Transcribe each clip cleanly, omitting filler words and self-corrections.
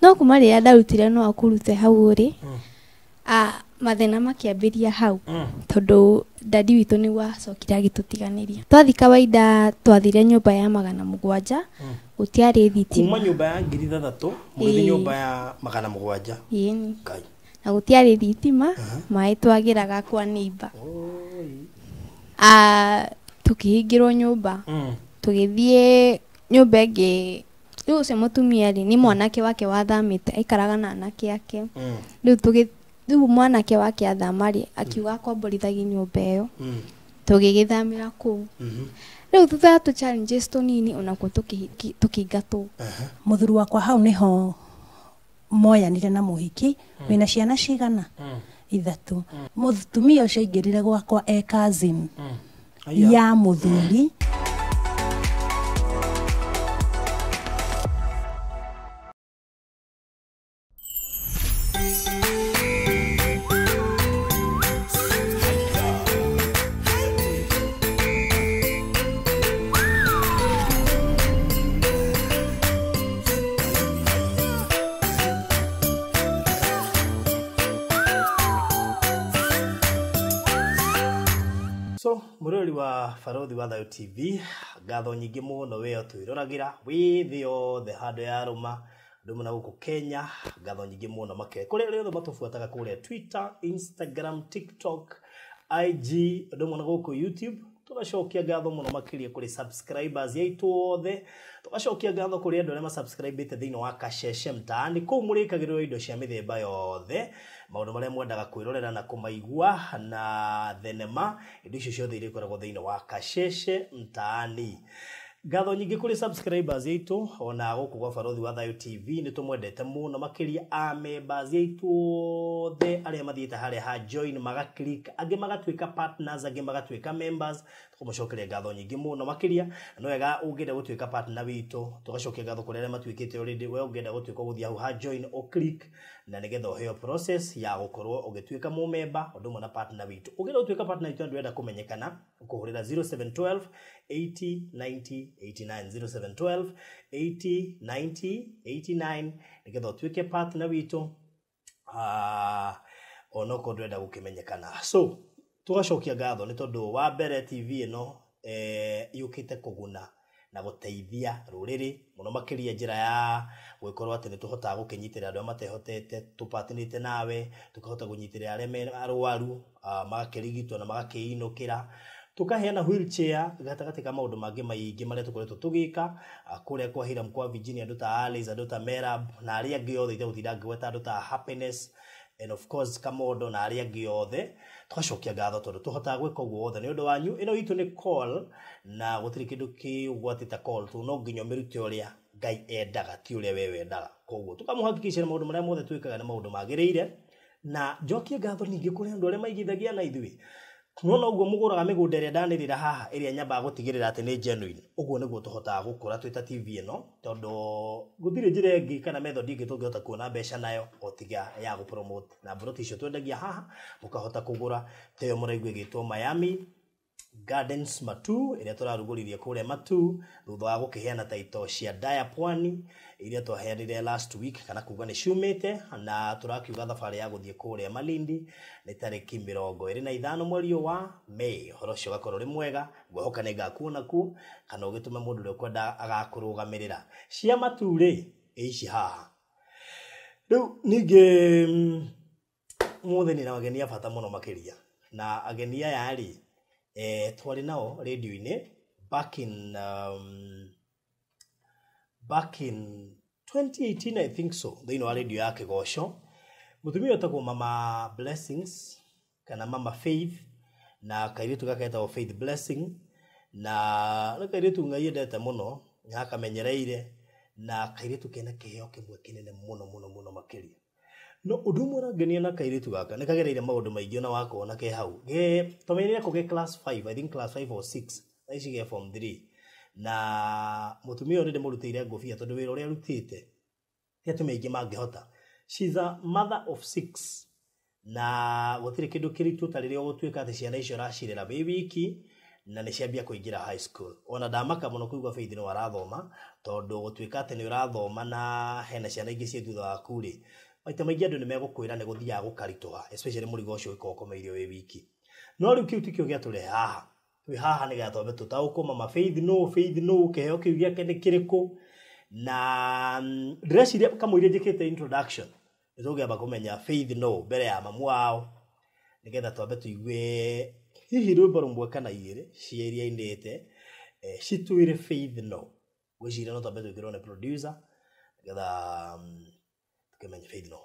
no kuma rĩrĩa ndarutire no akurute hau ũrĩ mathĩna makĩambĩria hau tondũ dadi witũ nĩguo acokire agĩtũtiganĩria. Twathi kawaida twathire nyũmba ya 700 gũtiarĩ thitima. Kuma nyũmba ya 3000 mũgĩthiĩ nyũmba ya 700. Ĩni. Na gũtiarĩ thitima maĩ twagĩraga kwa neighbor. Tukĩhingĩrwo nyũmba tũgĩthiĩ nyũmba ĩngĩ. Rĩu ũcio mũtumia nĩ mwanake wake wathamĩte aikaraga na anake ake. Rĩu mwanake wake athamarĩ akiuga akomborithagia nyũmba ĩyo. Tũgĩgĩthamĩra kũu. Rĩu thutha tu challenges tũnini onakuo tũkĩingatwo. Mũthuri wakwa hau nĩho moyanire na mũhiki. Wĩna ciana cigana? 3. Mũtumia ũcio aingĩrire gwakwa cousin ya mũthuri. Mũrori wa Barothi wa Thayo TV, ngatho nyingĩ mũno wĩyo twĩroragira wĩ thĩ yothe handũ ya rũma ndũmũ na gũkũ Kenya, ngatho nyingĩ mũno make kũrĩa rĩothe matũbuataga kũrĩa Twitter, Instagram, TikTok, IG ndũmũ na gũkũ YouTube. Tugacokia ngatho mũno makĩria kũrĩ subscribers yaitũ othe. Tugacokia ngatho kũrĩ andũ arĩa ma-subscribe-ĩte thĩinĩ wa Kasheshe mtaani kũu mũrĩkagĩrĩrwo indo cia mĩthemba yothe, maũndũ marĩa mwendaga kwĩrorera na kũmaigua na thenema, indo icio ciothe irĩkoragwo thĩinĩ wa Kasheshe mtaani. Ngatho nyingĩ kũrĩ subscribers yaitũ ona gũkũ gwa Barothi wa Thayo TV nĩ tũmwendete mũno makĩria members yaitũ othe arĩa mathiĩte harĩa ha join magaklik, angĩ magatuĩka partners, angĩ magatuĩka members. Tũkũmũcokeria ngatho nyingĩ mũno makĩria. No wega ũngĩenda gũtuĩka partner witũ, tũgacokia ngatho kũrĩ arĩa matuĩkĩte already. We ũngĩenda gũtuĩka gũthiĩ hau ha join o click na nĩgetha ũheo process ya gũkorwo ũgĩtuĩka mũmemba ũndũ ũmwe na partner witũ. Ũngĩenda gũtuĩka partner witũ ndũrenda kũmenyekana, ũkũhũrĩra 0712 80 90 89 0712 80 90 89 nĩgetha ũtuĩke partner witũ onoko ndũrenda gũkĩmenyekana. So tugacokia ngatho nĩ tondũ wa mbere TV ĩno yũkĩte kũguna na gũteithia rũrĩrĩ mũno makĩria njĩra ya gwĩkorwo atĩ nĩ tũhotaga gũkĩnyitĩrĩra andũ matehotete, tũpatinĩte nawe, tũkahota kũnyitĩrĩra arĩa arũaru magakĩrigitwo na magakĩinũkĩra, tukaheana wheelchair gatagatĩ ka maũndũ mangĩ maingĩ marĩa tũkoretwo tũgĩka kũrĩa kwa Hiram, kwa Virginia, andũ ta Alice, andũ ta Merab na arĩa angĩ othe itegũtinda ngĩgweta, andũ ta Happiness and of course Kamodo na arĩa angĩ othe. Tugacokia ngatho tondũ tũhotaga gwĩka ũguo othe nĩ ũndũ wanyu. Ĩno itũ nĩ call na gũtirĩ kĩndũ kĩgwatĩta call tu, no nginya ũmĩrute ũrĩa Ngai endaga ti ũrĩa we wendaga. Koguo tukamũhakikishia maũndũ marĩa mothe twĩkaga nĩ maũndũ magĩrĩire. Na njokie ngatho ningĩ kũrĩ andũ arĩa maigithagia na ithuĩ. Nona ũguo mũgũraga mĩgũnda ĩrĩa ndanĩrĩra haha ĩrĩa nyambaga gũtigĩrĩra atĩ nĩ genuine. Ũguo nĩguo tũhotaga gũkũra twĩta TV ĩno tondũ gũtirĩ njĩra ĩngĩ kana method ĩngĩ tũngĩhota kuona mbeca nayo o tiga ya gũpromote na broti icio twendagia haha mũkahota kũgũra. Teyo mũraigua ĩgĩtwo Miami Gardens Matu ĩrĩa tũrarugũrithia kũrĩa Matu thutha wa gũkĩheana taito cia Daya Pwani iria twaheanire last week kana kuga nĩ ciumĩte, na tũrakiuga thabarĩ ya gũthiĩ kũrĩa Malindi nĩ tarĩki 25 mweri wa Mei. Ũhoro ũcio ũgakorwo ũrĩ mwega, ngwĩhoka nĩ ngakuona kuo kana ũgĩtũme mũndũ ũrĩa ũkwenda agakũrũgamĩrĩra. Cia Matu rĩ ici haha. Rĩu ningĩ mũthĩ nĩ na ageni a bata mũno makĩria, na ageni aya rĩ twarĩ nao radio-inĩ back in 2018 I think so, thĩinĩ wa radio ya Kĩgoco. Mũtumia ũtagwo Mama Blessings kana Mama Faith na kairitu gake etagwo Faith Blessing, na nĩ kairitu Ngai endete mũno na akamenyereire, na kairitu kena kĩheo kĩmwe kĩnene mũno makĩria. No ũndũ ũmwe ũrangenia na kairitu gaka nĩ kagereire maũndũ maingĩ na wakuona ke hau tũmenyeire ko ke class 5, I think class 5 or 6 na ici ge form 3, na mũtumia ũrĩa ndĩmũrutĩire ngũbia tondũ wĩra ũrĩa arutĩte ti atumia aingĩ mangĩhota. She's a mother of 6 na gũtirĩ kĩndũ kĩritũ ta rĩrĩa ũgũtuĩka atĩ ciana icio racirera wĩ wiki na nĩ ciambia kũingĩra high school. Ona ndamaka mũno kũigua Faith no arathoma tondũ gũtuĩka atĩ nĩ ũrathoma na hena ciana ingĩ ciĩ thutha waku rĩ, maita maingĩ andũ nĩ megũkwĩra nĩ gũthiaga gũkaritũha, especially mũrigo ũcio ũkorwo ũkomeirio wĩ wiki. No rĩu kĩu tikĩo gĩatũrehe haha. Twĩ haha nĩgetha twambe tũtaũkwo mama Faith no kĩheo kĩu gĩake nĩ kĩrĩkũ, na ndĩreciria kamũiria njĩkĩte introduction nĩ tũngĩamba kũmenya Faith no mbere ya mamu wao, nĩgetha twambe tũigue hihi rwĩmbo rũmwe kana igĩrĩ cia iria ainĩte citwĩre Faith no. Gwĩciria no twambe tũigĩrwo nĩ producer nĩgetha tukimenya Faith no.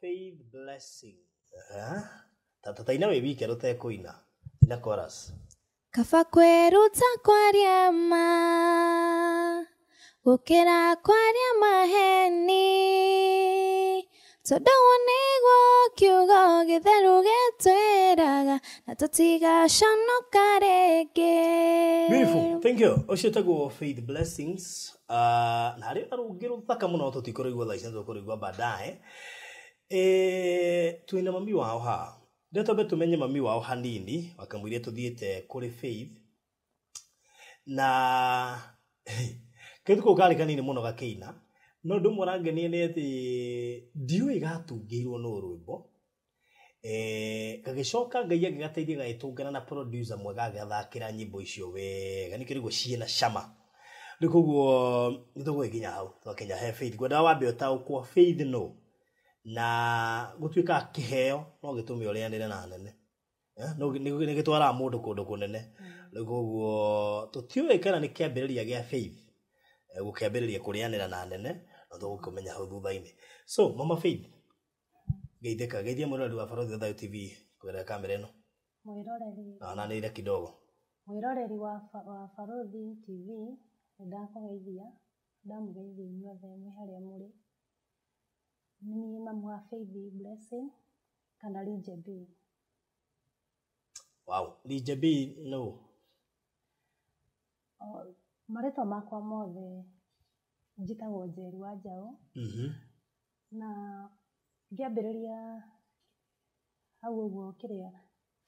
Faith blessing. Tataina we wiki rote kuina. Ina chorus. Kaba kweruta kwaria ma. Gukira kwaria maheni. Tondu niguo kiugo githeru gitwiraga na tutigaconoka ringi. Beautiful. Thank you. Ucio Faith blessings. Na hari arungi ruthaka muno tutikũrĩigua thaa ici tũkũrĩigua baadaye. Twina mami wao ha. Ndeto tumenye mami wao hanini wakamwiria tuthiete kuri Faith. Na kitu ko kali kanini muno gakeina. No ndu murangenie ni ati ndiwe gatungirwo no rwimbo. Kagicoka ngai agigateithia gaitungana na producer mwega agathakira nyimbo icio wega nikirigwo ciena cama. Ndikuguo nitugwikinya hau twakenya he Faith gwenda wambe utaukwo Faith no na gutuika kiheo no gitume urianire na nene no ni gitwara mundu kundu kunene ndikuguo tutiwe kana ni kiambiriria gia Faith gukiambiriria kurianira na nene no tugukumenya hau thutha-ini. So mama Faith geitheka geithia mwiroreri wa Barũthi Thayũ TV kwera kamera ino mwiroreri na nire kidogo mwiroreri wa Barũthi TV ndakugeithia ndamugeithia inyuothe mwe haria muri ni mamu wa Faith blessing kana Lije B. Wow, Lije B no maretwa makwa mothe njĩtagwo Njeri wa Njaũ. Na ngĩambĩrĩria hau ũguo kĩrĩa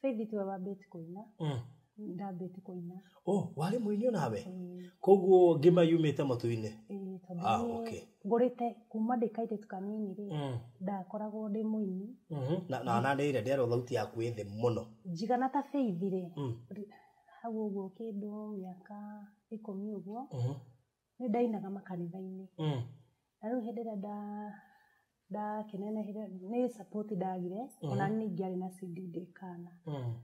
Faith tuwe wambĩte kũina. Ndambĩte kũina. Warĩ mũini onawe? Koguo ngĩma yumĩte matu-inĩ? Okay. Ngũrĩte kuma ndĩ kairĩtu kanini rĩ, ndakoragwo ndĩ mũini. Na nĩire ndĩarwo thauti yaku ĩ thĩ mũno. Njigana ta Faith rĩ, hau ũguo kĩndũ mĩaka 10 ũguo, nĩ ndainaga makanitha-inĩ. Na rĩu hĩndĩ ĩrĩa ndakenenehire nĩ support ndagire, ona ningĩ arĩ na CD ndĩkana.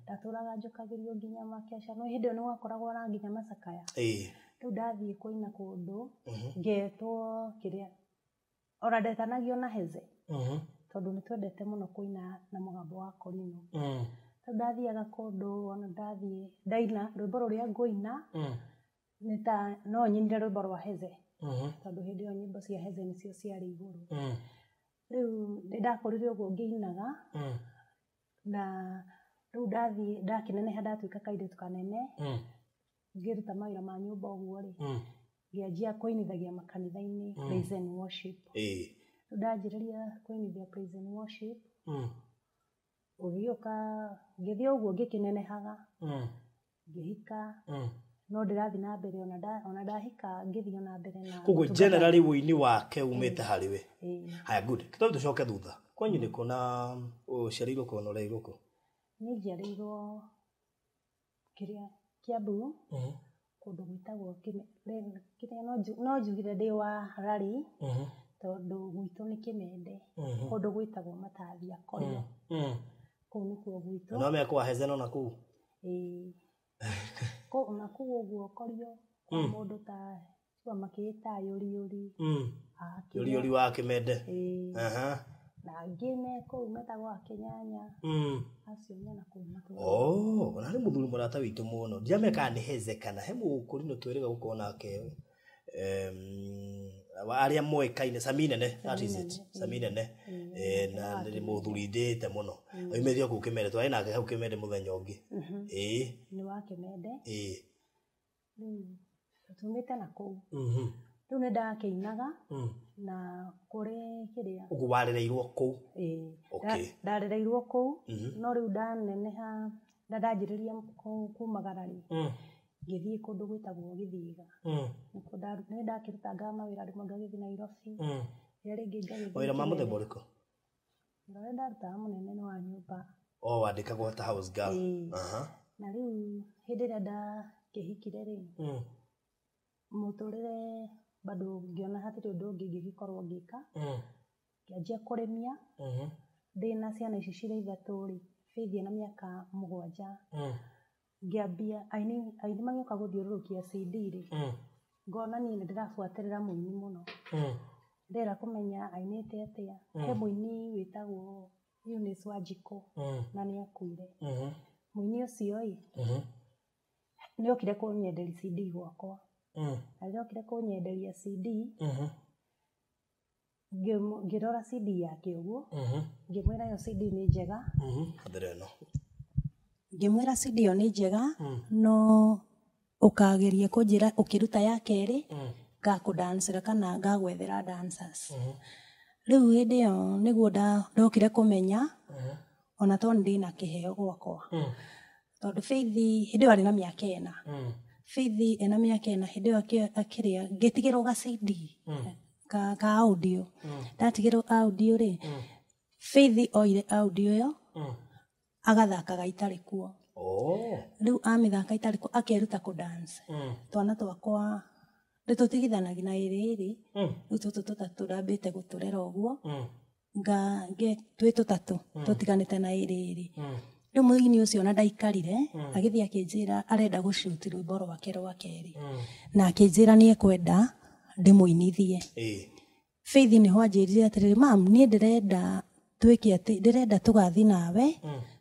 Ndatũraga njũkagĩrio nginya Makesha, no hĩndĩ ĩyo nĩ gwakoragwo na nginya macakaya. Rĩu ndathiĩ kũina kũndũ, ngetwo kĩrĩa, ona ndetanagio na Heze, tondũ nĩ twendete mũno kũina na mũgambo wa Korino. Rĩu ndathiaga kũndũ, ona ndathiĩ ndaina rwĩmbo rũrĩa ngũina, nĩ ta no nyinire rwĩmbo rwa Heze, tondũ hĩndĩ ĩyo nyĩmbo cia Heze nĩcio ciarĩ igũrũ. Rĩu nĩndakũrire ũguo ngĩinaga, na rĩu ndathiĩ ndakineneha ndatuĩka kairĩtu kanene, ngĩruta mawĩra ma nyũmba ũguo rĩ, ngĩanjia kũinithagia makanitha-inĩ praise and worship. Rĩu ndanjĩrĩria kũinithia praise and worship, ũgĩũka ngĩthiĩ ũguo ngĩkĩnenehaga, ngĩhika, no ndĩrathiĩ na mbere ona ndahika ngĩthiĩ na mbere na koguo generally wĩini wake umĩte harĩ we. Haya, good. Kĩtũmi tũcoke thutha. Kwanyu nĩ kũ na ũciarĩirwo kũ na ũreirwo kũ? Niĩ njiarĩirwo kĩrĩa Kiambu, kũndũ gwĩtagwo kĩrĩa no njugire ndĩ wa Rari, tondũ gwitũ nĩ Kĩmende, kũndũ gwĩtagwo Matathia Korio. Kũu nĩkuo gwitũ. No mekwa Heze no na kũu? Na kũu ũguo Korio, kwa mũndũ ta makĩĩta Yũriũri. Yũriũri wa Kĩmende. Na angĩ me kũu metagwo Akĩnyanya. Acio nyana kũu matũũra. Ona nĩ mũthuri mũrata witũ mũno. Ndiameka nĩ Heze kana he Mũkũrinũ twĩrĩga gũkorwo nake arĩa moĩkaine Sami Nene, that is it, Sami Nene. Na nĩ mũthuri ndĩte mũno. Oimĩrire kũu Kĩmende, twarĩ nake hau Kĩmende mũthenya ũngĩ. Nĩ wa Kĩmende. Tumĩte na kũu. Rĩu nĩ ndakĩinaga na kũrĩ kĩrĩa. Ũguo warĩrĩirwo kũu? Ndarĩrĩirwo kũu, no rĩu ndaneneha na ndanjĩrĩria kumagara rĩ, ngĩthiĩ kũndũ gwĩtagwo Gĩthĩga. Nĩ ndakĩrutangaga mawĩra rĩmwe ngagĩthiĩ Nairobi, rĩrĩa rĩngĩ ngagĩthiĩ. Mawĩra ma mũthemba ũrĩkũ? Wĩra ũrĩa ndarutaga mũnene nĩ wa nyũmba. Wandĩkagwo ta house girl. Na rĩu hĩndĩ ĩrĩa ndakĩhikire rĩ, mũtũrĩre bado ngĩona hatirĩ ũndũ ũngĩ ingĩgĩkorwo ngĩka, ngĩanjia kũrĩmia, ndĩna ciana ici cirĩ 3 rĩ, Faith ena mĩaka 7, ngĩambia aini magĩũka gũthiũrũrũkia CD rĩ, ngona niĩ nĩ ndĩrabuatĩrĩra mũini mũno, ndĩrenda kũmenya ainĩte atĩa. He mũini wĩtagwo Eunice Wanjikũ na nĩ akuire. Mũini ũcio ĩ, nĩ okire kũnyenderia CD gwakwa. Na rĩrĩa okire kũnyenderia CD, ngĩrora CD yake ũguo, ngĩmwĩra yo CD nĩ njega. Ngĩmwĩra CD yo nĩ njega, no ũkageria kũnjĩra ũkĩruta ya kerĩ, ngakũdancĩra kana ngagwethera dancers. Rĩu hĩndĩ ĩyo nĩguo ndokire kũmenya, ona tondũ ndĩna kĩheo gwakwa. Tondũ Faith hĩndĩ ĩyo arĩ na mĩaka 4. Faith ena mĩaka 4 hĩndĩ ĩyo akĩrĩa ngĩtigĩrwo ga CD ka audio. Ndatigĩrwo audio rĩ, Faith oire audio ĩyo agathakaga itarĩ kuo. Rĩu amĩthaka itarĩ kuo akeruta kũdance. Twana twakwa ndĩtũtigithanagia na ĩrĩ rĩu tũtũ tũtatũ ndambĩte gũtũrera ũguo, twĩ tũtatũ tũtiganĩte na ĩrĩ. Rĩu mũini ũcio ona ndaikarire, agĩthiĩ akĩnjĩra arenda gũshuti rwĩmbo rwake rwa kerĩ, na akĩnjĩra nĩ ekwenda ndĩmũinithie. Faith nĩho anjĩrire atĩrĩrĩ, mam, niĩ ndĩrenda twĩke atĩ, ndĩrenda tũgathiĩ nawe,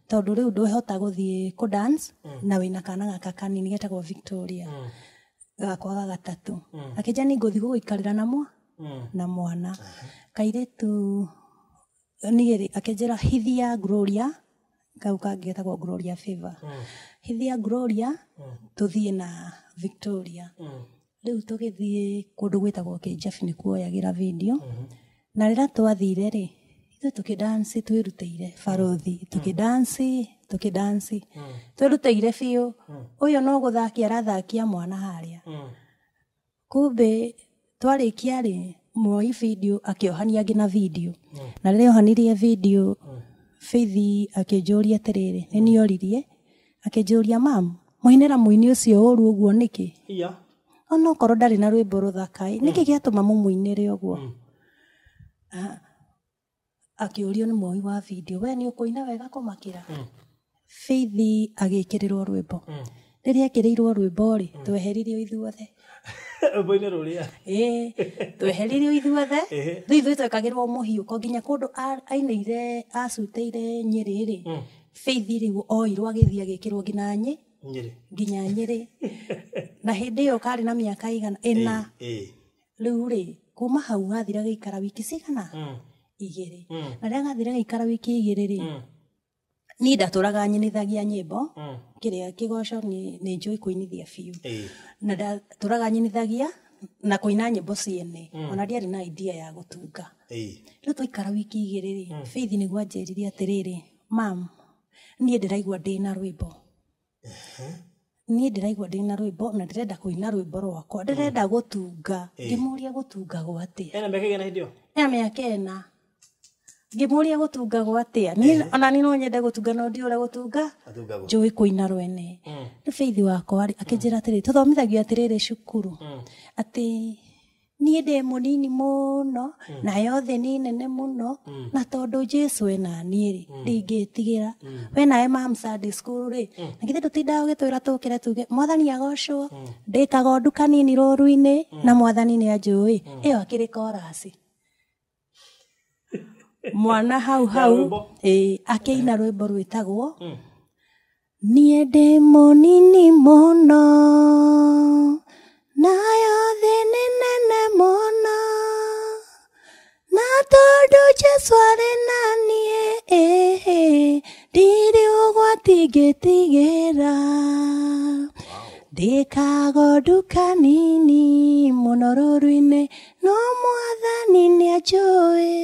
tondũ rĩu ndũhota gũthiĩ kũdance na wĩna kana gaka kanini getagwo Victoria gakwa ga 3. Akĩnjĩra nĩ ngũthiĩ gũgũikarĩra na mwana kairĩtu nĩgĩrĩ. Akĩnjĩra hithia Gloria, kau kangĩ getagwo Gloria Favor, hithia Gloria tũthiĩ na Victoria. Riu tugithie kundu gwitagwo Kijabi ni kuoyagira video na rira twathire ri ithu tukidance twirutire barothi tukidance twirutire biu uyo no guthakia arathakia mwana haria kumbe twarikia ri moi video akiohania ngina video na rira ohanirie video Faith akinjuria atiriri ni nioririe akinjuria mam muinira muini ucio uru uguo niki ono korwo ndari na rwimbo ruthakai niki giatuma mumuinire uguo akiurio ni moi wa video we ni ukuina wega kumakira Faith agikirirwo rwimbo riria ekirirwo rwimbo ri tweheririo ithuothe boine ruria tweheririo ithuothe ithuĩ twekagirwo muhiuko nginya kundu ainire acuteire Nyeri ri Faith riu oirwo agithia agikirwo nginya nginya Nyeri na hindi iyo kari na miaka igana ina riu ri kuma hau gathira gikara wiki cigana 2 na rĩa gathira gikara wiki 2 ri ni ndaturaga nyinithagia nyimbo kiria kigoco ni njui kuinithia biu na ndaturaga nyinithagia na kuina nyimbo ciene ona ndiari na idea ya gutunga riu twaikara wiki 2 ri Faith niguo anjeririe atiriri mam nie ndiraigua ndina rwimbo nie ndiraigua ndina rwimbo na ndirenda kuina rwimbo rwakwa ndirenda gutunga ngimuria gutunga gwatia ena meke gena hindio mekena ngimuria gutunga gwatia ni ona ni no nyende gutunga no ndiure gutunga njui kuina rwene ni Faith wakwa akinjira atiri tuthomithagio atiriri cukuru ati nie ndi munini muno na yothe ni nene muno na tondu Jesu ena nieri ndingitigira we nae mam Sunday school ri na githe tutinda gitwira tukire tuge mwathani agocwo ndikaga ndu kanini roru-ini na mwathani ni anjui iyo akiri chorus mwana hau akiina rwimbo rwitagwo nie ndi munini muno na yothe ni nene muno na tondu Jesu ari nanie ndiri ugwati ngitigira ndikaga ndu kanini muno roru-ini no mwathani ni anjui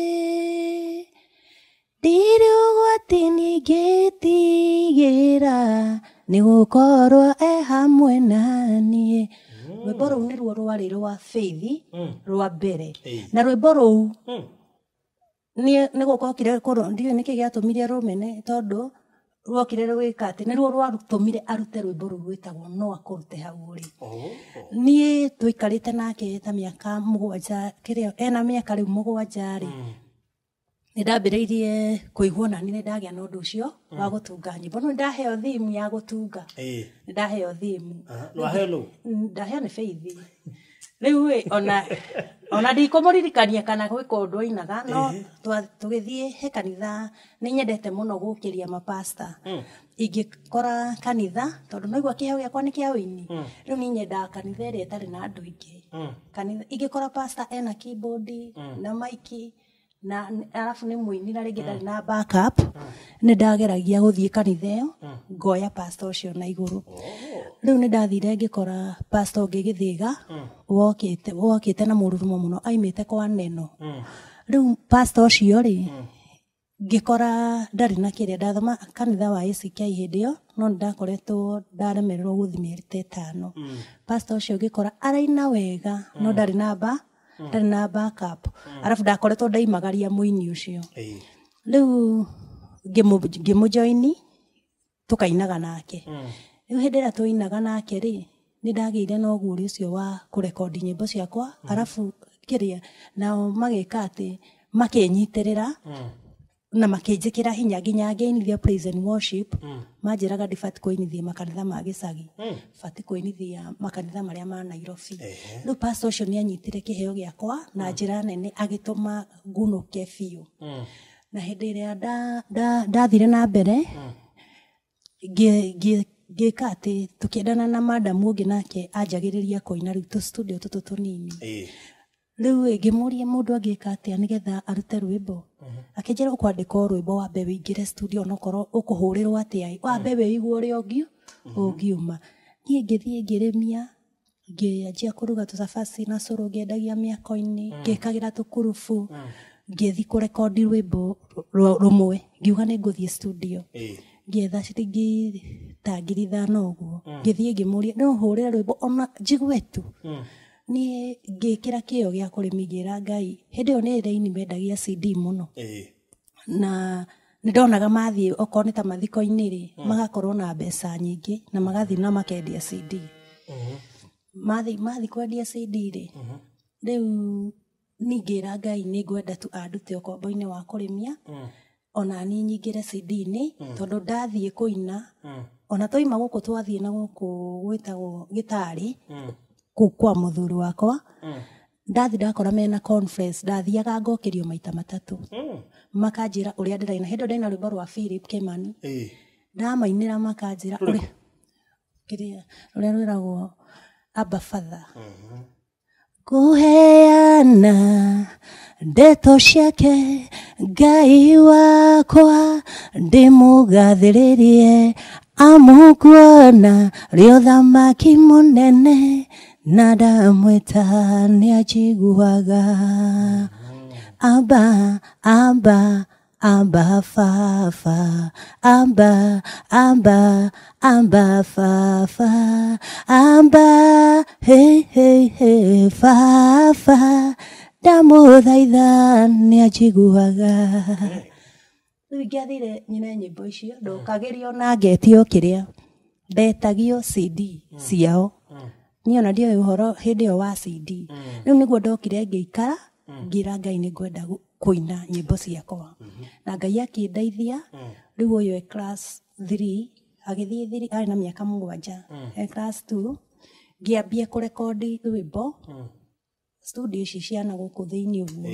ndiri ugwati ngitigira ni gukorwo hamwe nanie rwimbo rũu nĩruo rwarĩ rwa Faith rwa mbere na rwimbo rũu nĩ gũkokire ndiũ nĩkĩ gĩatũmire rũmene tondũ rwokire rwĩka atĩ nĩruo rwatũmire arute rwimbo rũu rwĩtagwo no akũrute hau rĩ niĩ tũikarĩte nake ta mĩaka 7 kĩrĩa ena mĩaka rĩu 7 rĩ nĩ ndambĩrĩirie kũigua na nĩ ndagĩa na ũndũ ũcio wa gũtunga nyĩmbo no ndaheo theme ya gũtunga nĩ ndaheo theme ndaheo nĩ Faith rĩu ona ndikũmũririkania kana gwĩka ũndũ oinaga no tũgĩthiĩ he kanitha nĩ nyendete mũno gũkĩria mapasta ingĩkora kanitha tondũ naigua kĩheo gĩakwa nĩ kĩa ũini rĩu nĩ nyendaga kanitha ĩrĩa ĩtarĩ na andũ aingĩ kanitha ingĩkora pasta ena keyboard na maiki na alafu ni muini na rĩngĩ ndarĩ na backup nĩ ndageragia gũthiĩ kanitha ĩyo ngoya pastor ũcio na igũrũ rĩu nĩ ndathire ngĩkora pastor ũngĩ Gĩthĩga wokĩte na mũrurumo mũno aimĩte kwa Neno rĩu pastor ũcio rĩ ngĩkora ndarĩ na kĩrĩa ndathoma kanitha wa ACK hĩndĩ ĩyo no nĩ ndakoretwo ndaremererwo gũthiĩ mĩeri 5 pastor ũcio ngĩkora araina wega no ndarĩ na backup alafu ndakoretwo ndaimagaria muini ucio riu ngĩmũjoini tukainaga nake riu hĩndĩ ĩrĩa tũinaga nake rĩ nĩ ndagĩire na ũguũri ũcio wa kũrekondi nyĩmbo ciakwa alafu kĩrĩa nao magĩka atĩ makĩnyitĩrĩra na makĩnjĩkĩra hinya nginya ngĩinithia praise and worship manjĩraga ndibati kũinithia makanitha ma gĩcagi bati kũinithia makanitha marĩa ma Nairobi rĩu pastor ũcio nĩ anyitire kĩheo gĩakwa na njĩra nene agĩtũma ngunũke biũ na hĩndĩ ĩrĩa ndathire na mbere ngĩka atĩ tũkĩendana na madam ũngĩ nake anjagĩrĩria kũina rĩu tũ studio tũtũ tũnini rĩu ngĩmũria mũndũ angĩka atĩa nĩgetha arute rwĩmbo akĩnjĩra ũkwandĩka rwĩmbo wambe wĩingĩre studio onokorwo ũkũhũrĩrwo atĩa wambe wĩigua ũrĩa ũngiuma niĩ ngĩthiĩ ngĩrĩmia ngĩanjia kũruga tũcabaci na cũrũ ngĩendagia mĩako-inĩ ngĩkagĩra tũkurubu ngĩthi kũrekondi rwĩmbo rũmwe ngiuga nĩ ngũthiĩ studio ngĩetha ciringi ta 5,000 ũguo ngĩthiĩ ngĩmũria no hũrĩre rwĩmbo ona njigue tu niĩ ngĩkĩra kĩo gĩa kũrĩmi ngĩra Ngai hĩndĩ ĩyo nĩ raini mendagia CD mũno na nĩndonaga mathiĩ okorwo nĩ ta mathiko-inĩ rĩ magakorwo na mbeca nyingĩ na magathiĩ na makendia CD mathiĩ kwendia CD rĩ rĩu ningĩra Ngai nĩ ngwenda tu andute ũkombo-inĩ wa kũrĩmia ona niĩ nyingĩre CD-inĩ tondũ ndathiĩ kũina ona toima gũkũ twathiĩ na gũkũ gwĩtagwo Gĩtarĩ kũu kwa mũthuri wakwa ndathi ndakora mena conference ndathiaga ngokerio maita 3 makanjĩra ũrĩa ndĩraina hĩndĩ ndĩna rwĩmbo rwa Philip Kimani ndamainĩra makanjĩra ũrĩa rwĩragwo Abba Father kũheana ndeto ciake Ngai wakwa ndĩmũgathĩrĩrie amukuona rĩo thamaki mũnene na ndamwĩta nĩanjiguaga Abba Abba Abba Fafa Abba Abba Abba Fafa Abba hey hey hey Fafa ndamũthaitha nĩanjiguaga rĩu ngĩathire nyine nyĩmbo icio ndokagĩrio na ngetio kĩrĩa ndetagio CD ciao niĩ ona ndiũĩ ũhoro hĩndĩ ĩyo wa CD rĩu nĩguo ndokire ngĩikara ngira Ngai nĩ ngwenda kũina nyĩmbo ciakwa na Ngai akĩndeithia rĩu ũyũ class 3 agĩthiĩ 3 arĩ na mĩaka 7 class 2 ngĩambia kũrekondi rwĩmbo studio ici ciana gũkũ thĩinĩ ũguo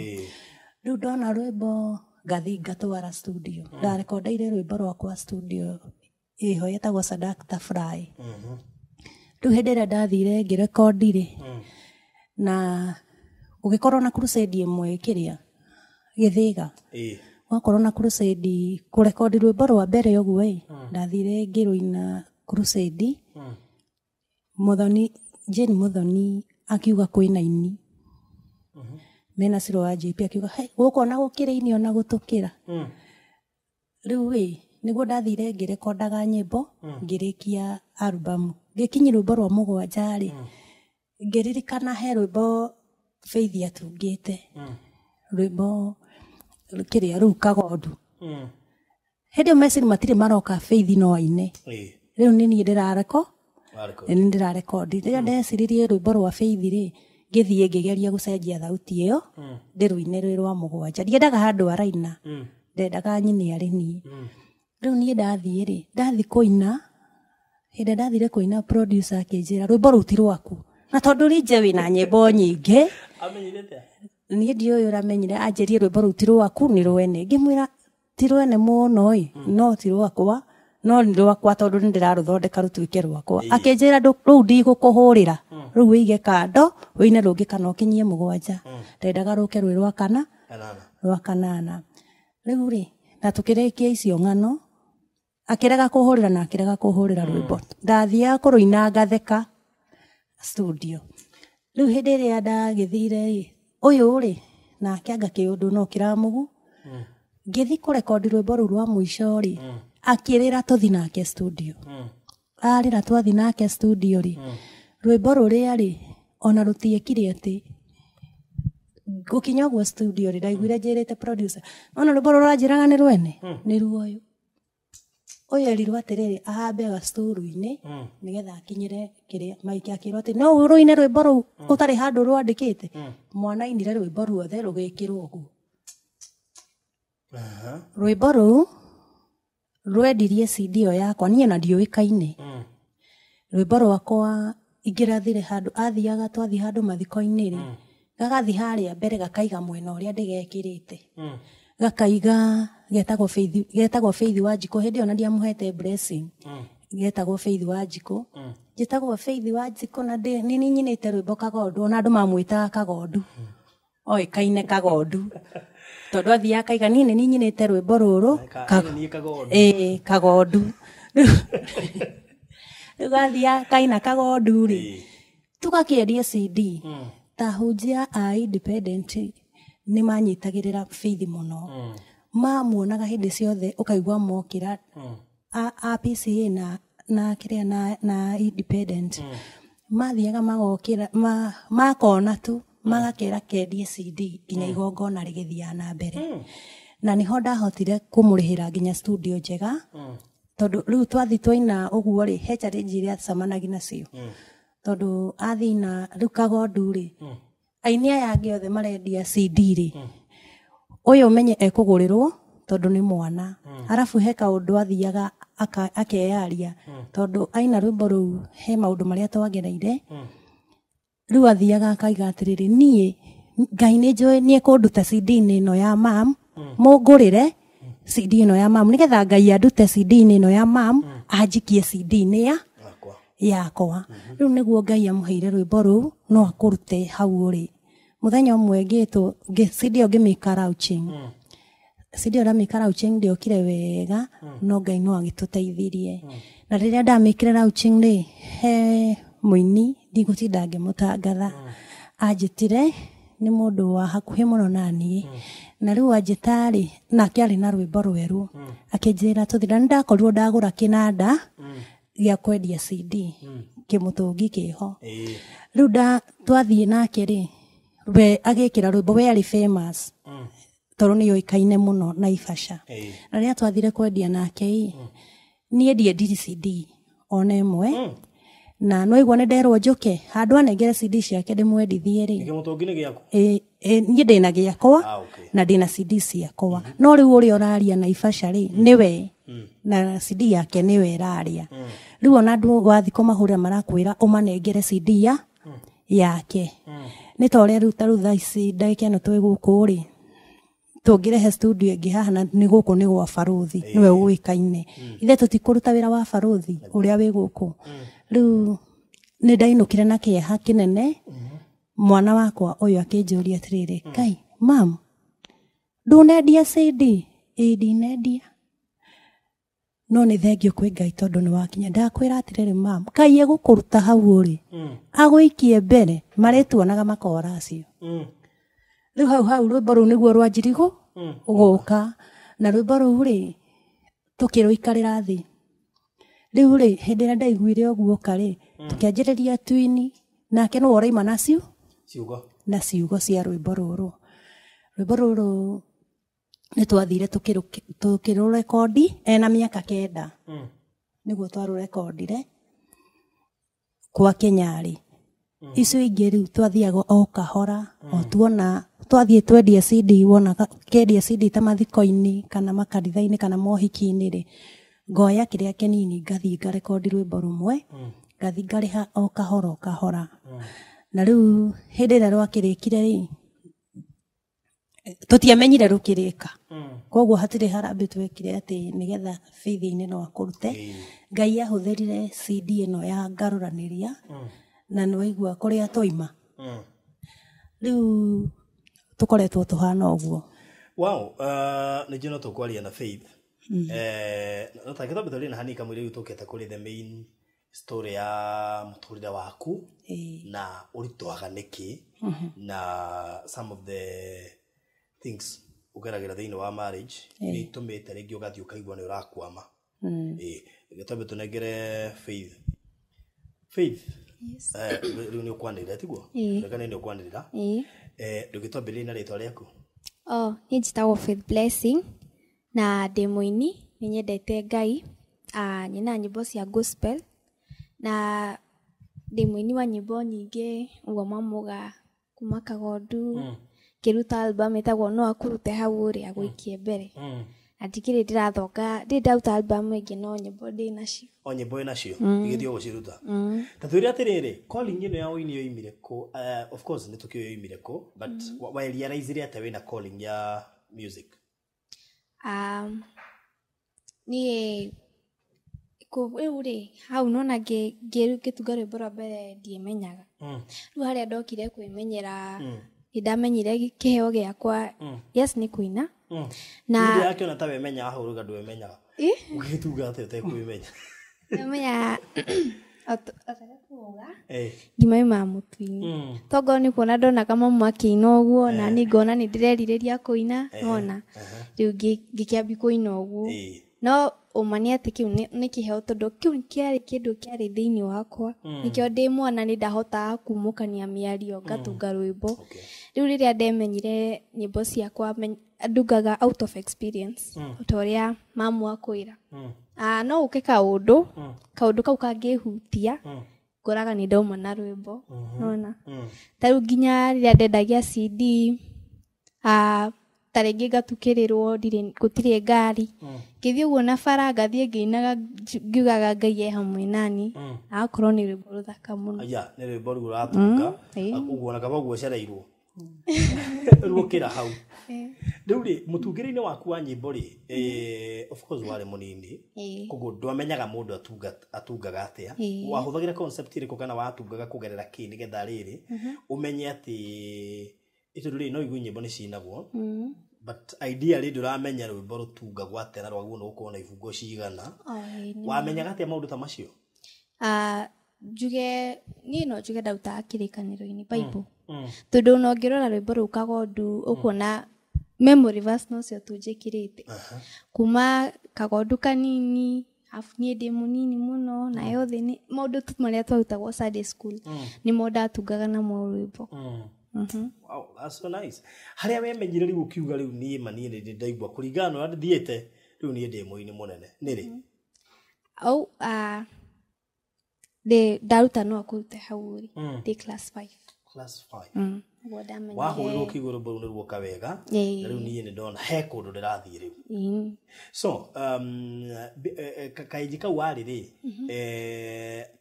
rĩu ndona rwĩmbo ngathi ngatwara studio ndarekondeire rwĩmbo rwakwa studio ĩho yetagwo Sadakta Fry rĩu hĩndĩ ĩrĩa ndathire ngĩrekondi rĩ na ũgĩkorwo na crusade ĩmwe kĩrĩa Gĩthĩga wakorwo na crusade kũrekondi rwĩmbo rwa mbere ũguo ndathire ngĩrũina crusade Muthoni Jane Muthoni akiuga kwĩna ini mena Ciro wa JP akiuga gũkũ ona gũkĩrĩ ini ona gũtũkĩra rĩu nĩguo ndathire ngĩrekondaga nyĩmbo ngĩrĩkia album ngĩkinyia rwĩmbo rwa 7 rĩ ngĩririkana he rwĩmbo Faith atungĩte rwĩmbo kĩrĩa rũu Kagondu hĩndĩ ĩyo meciri matirĩ maroka Faith no aine rĩu nĩ niĩ ndĩrarekondi rĩrĩa ndeciririe rwĩmbo rwa Faith rĩ ngĩthiĩ ngĩgeria gũcenjia thauti ĩyo ndĩrũine rwĩ rwa 7 ndiendaga handũ araina ndendaga nyine arĩ niĩ rĩu niĩ ndathi kũina hĩndĩ ndathire kũina producer akĩnjĩra rwĩmbo rũu ti rwaku na tondũ rĩnje wĩna nyĩmbo nyingĩ amenyirete niĩ ndiũĩ ũramenyire anjĩrie rwĩmbo rũu ti rwaku nĩ rwene ngĩmwĩra ti rwene mũno no ti rwakwa no nĩ rwakwa tondũ nĩ ndĩrarũthondeka rũtuĩke rwakwa akĩnjĩra rũu ndigũkũhũrĩra rũu wĩige kando wĩine rũngĩ kana ũkinyie 7 ndendaga rũke rwĩ rwa 8 rĩu rĩ na tũkĩrĩkia icio ng'ano akĩrega kũhũrĩra na akĩrega kũhũrĩra rwĩmbo ndathiaga kũrũina ngatheka studio rĩu hĩndĩ ĩrĩa ndagĩthire ũyũ rĩ nake anga kĩũndũ no kĩramũgu ngĩthi kũrekondi rwĩmbo rũu rwa mũico rĩ akĩrĩra tũthi nake studio arĩra twathi nake studio rĩ rwĩmbo rũrĩa rĩ ona rũtiekire atĩ gũkinya ũguo studio rĩ ndaiguire njĩrĩte producer ona rwĩmbo rũranjĩraga nĩ rwene nĩ ruo ũyũ erirwo atĩrĩrĩ ahambe gacituru-inĩ nĩgetha akinyĩre kĩrĩa maiki akĩrwo atĩ no ũrũine rwĩmbo rũu ũtarĩ handũ rwandĩkĩte mwana ainire rwĩmbo ruothe rũgĩkĩrwo ũguo rwĩmbo rũu rwendirie CD ĩyo yakwa niĩ na ndiũĩkaine rwĩmbo rwakwa ingĩrathire handũ athiaga twathi handũ mathiko-inĩ rĩ gagathi harĩa mbere gakaiga mwena ũrĩa ndĩgekĩrĩte gakaiga getagwo Faith Wanjikũ hĩndĩ ĩyo na ndiamũhete blessing getagwo Faith Wanjikũ njĩtagwo Faith Wanjikũ na nĩ nyinĩte rwĩmbo Kagondu ona andũ mamwĩtaga Kagondu oĩkaine Kagondu tondũ athiaga akaiga niĩ nĩ nyinĩte rwĩmbo rũrũ Kagondu rĩu athiaga akaina Kagondu rĩ tukakiendia CD ta hunjia a independent nĩ manyitagĩrĩra Faith mũno mamuonaga hĩndĩ ciothe ũkaigua mokĩra a PCA na kĩrĩa na independent mathiaga magokĩra makona tu magakĩra kendie CD nginya igongona rĩgĩthiaga na mbere na niho ndahotire kũmũrĩhĩra nginya studio njega tondu riu twathi twaina uguo ri he challenge iria tũcemanagia nacio tondu athina riu Kagondu ri aini aya angĩ othe marendia CD ri uyu menye ekũgũrĩrwo tondu ni mwana arafu he kaũndũ athiaga akeyaria tondu aina rwĩmbo rũu he maũndũ marĩa twagereire riu athiaga akaiga atĩrĩrĩ niĩ Ngai nĩ njũĩ nĩ ekũnduta CD-inĩ ĩno ya mam mũngũrĩre CD ĩno ya mam nigetha Ngai andute CD-inĩ ĩno ya mam anjikie CD-inĩ yakwa riu nĩguo Ngai amũheire rwĩmbo rũu no akũrute hau ũrĩ muthenya ũmwe ngĩtwo CD ĩyo ngĩmĩka Rauching CD ĩyo ndamĩka Rauching ndĩokire wega no Ngai no agĩtũteithirie na rĩrĩa ndamĩkire Rauching rĩ he mũini ndigũtinda ngĩmũtangatha anjĩtire nĩ mũndũ wa hakuhĩ mũno naniĩ na rĩu anjĩta rĩ nake arĩ na rwĩmbo rwerũ akĩnjĩra tũthira nĩndakorirwo ndagũra kĩnanda gĩa kwendia CD kĩmũtũngi kĩho rĩu twathiĩ nake rĩ we agĩkĩra rwĩmbo we arĩ famous tondũ nĩ yoĩkaine mũno Naivasha na rĩrĩa twathire kwendia nake niĩ ndiendire CD ona ĩmwe na no igwa nderwo njoke handũ anengere CD ciake ndĩmwendithie rĩ kĩmũtũngi nĩ gĩaku niĩ ndĩna gĩakwa na ndĩna CD ciakwa no rĩu ũrĩa ũraria Naivasha rĩ nĩwe na CD yake nĩwe ĩraria rĩu ona andũ wathi kũmahũrĩra marakwĩra ũmanengere CD yake nĩ ta ũrĩa rĩu ta rĩu thaa ici ndagĩka ĩno twĩ gũkũ rĩ tũngĩrehe studio ĩngĩ haha na nĩ gũkũ nĩ gwa barothi nĩwe ũĩkaine ithe tũtikũruta wĩra wa barothi ũrĩa wĩ gũkũ rĩu nĩ ndainũkire na kĩeha kĩnene mwana wakwa ũyũ akĩnjũria atĩrĩrĩ Kai mam ndũnendia CD ndinendia no nĩ thengio kwĩ Ngai tondũ nĩ wakinya ndakwĩra atĩrĩrĩ mam Kai egũkũruta hau ũrĩ agũikie mbere marĩtuonaga makora acio rĩu hau rwĩmbo rũu nĩguo rwanjiri gũka na rwĩmbo rũu rĩ tũkĩrũikarĩra thĩ rĩu rĩ hĩndĩ ĩrĩa ndaiguire ũguo karĩ tũkĩanjĩrĩria twini nake nĩ woraima nacio na ciugo cia rwĩmbo rũrũ nĩ twathire tũkĩrũrekondi ena mĩaka 9 nĩguo twarũrekondire kwa Kenyarĩ icio ingĩ rĩu twathiaga o kahora o tuona twathiĩ twendia CD wona kendia CD ta mathiko-inĩ kana makanitha-inĩ kana mohiki-inĩ rĩ ngoya kĩrĩa kĩnini ngathiĩ ngarekondi rwĩmbo rũmwe ngathiĩ ngarĩha o kahora na rĩu hĩndĩ ĩrĩa rwakĩrĩkire rĩ tũtiamenyire rũkĩrĩka koguo hatirĩ harambĩ twekire atĩ nĩgetha Faith-inĩ no akũrute Ngai ahũthĩrire CD ĩno ya ngarũranĩria na nĩwaigua kũrĩa twaima rĩu tũkoretwo tũhana ũguo nĩnjũ no tũkwaria na Faith no ta kĩthomo tũrĩ na hanika mwĩrĩ tũkĩte kũrĩ the main story ya mũtũrĩre waku na ũritũaga nĩkĩ na some of the things ũgeragĩra thĩinĩ wa marriage nĩ itũmĩte rĩngĩ ũgathiĩ ũkaigua nĩ ũrakwama gĩthomo tũnengere Faith rĩu nĩ ũkwanĩrĩra tiguo reka nĩ ũkwanĩrĩra ndũgĩtwambĩrĩria na rĩtwa rĩaku niĩ njĩtagwo Faith Blessing na ndĩ mũini nĩ nyendete Ngai nyina nyĩmbo cia gospel na ndĩ mũini wa nyĩmbo nyingĩ ũguo mamuga kuma Kagondu kĩruta album ĩtagwo no akũrute hau ũrĩ agũikie mbere na ndikĩrĩ ndĩrathoka ndĩndaruta album ĩngĩ no nyĩmbo ndĩ nacio nyĩmbo nacio igĩthiĩ gũciruta ta twĩre atĩrĩrĩ calling ĩno ya ũini yoimire kũ of course nĩ tũkĩoĩ yoimire kũ but why realize atĩ wĩna calling ya music niĩ rĩu rĩ hau nona ngĩtunga rwĩmbo rwa mbere ndiĩmenyaga rĩu harĩa ndokire kwĩmenyera nĩndamenyire kĩheo gĩakwa yes nĩ kũina na nĩ ndĩrakĩona ta wemenya hau rũga ndwĩmenyaga ũgĩtunga atĩ ũtekwĩmenya ndamenya atakapoga ngima ima mutu-ini togo ni kuona ndona kama makĩina ũguo na ni ngona ni ndirerirĩria kũina nona rĩu ngĩkĩambi kũina ũguo no ũmani atĩ kĩu nĩ kĩheo tondũ kĩu kĩarĩ kĩndũ kĩarĩ thĩinĩ wakwa nĩkĩo ndĩ mwana nĩ ndahotaga kumũkania mĩario ngatunga rwĩmbo rĩu rĩrĩa ndemenyire nyĩmbo ciakwa ndungaga out of experience ta ũrĩa mamu akwĩra no ũke kaũndũ kau kangĩhutia ngoraga nĩ ndauma na rwĩmbo nona ta rĩu nginya rĩrĩa ndendagia CD ta rĩngĩ ngatukĩrĩrwo gũtirĩ ngari ngĩthiĩ ũguo na bara ngathiĩ ngĩinaga ngiugaga Ngai e hamwe nani agakorwo nĩ rwĩmbo rũthaka mũno aya nĩ rwĩmbo rũu ũratunga ũguo na kaba ũguo cereirwo rũkĩra hau rĩu rĩ mũtungĩre-inĩ waku wa nyĩmbo rĩ of course warĩ mũnini koguo ndwamenyaga mũndũ atungaga atĩa wahũthagĩra concept ĩrĩkũ kana watungaga kũgerera kĩ nĩgetha rĩrĩ ũmenye atĩ itundu rĩ no igu nyĩmbo nĩ cinagwo but ideally ndũramenya rwĩmbo rũtungagwo atĩa na rwaguo no gũkorwo na ibungo cigana wamenyaga atĩa maũndũ ta macio njuge niĩ no njuge ndautaga kĩrĩkanĩro-inĩ Bible tondũ no ngĩrora rwĩmbo rũu kagondu ũkuona memory verse no cio tũnjĩkĩrĩte kuma kagondu kanini afu niĩ ndĩ mũnini mũno na yothe nĩ maũndũ tu marĩa twarutagwo Sunday school nĩmo ndatungaga namo rwĩmbo wow, that's so nice. Haria wemenyire riu ukiuga riu nie mani ni ndaigua kuringana na thiete riu nie ndi muini munene niri au de daruta no akurute hauri de class 5 wahurwo kiguru buru ni ruoka wega riu nie ni ndona he kundu ndirathie riu so kaiji kau wari ri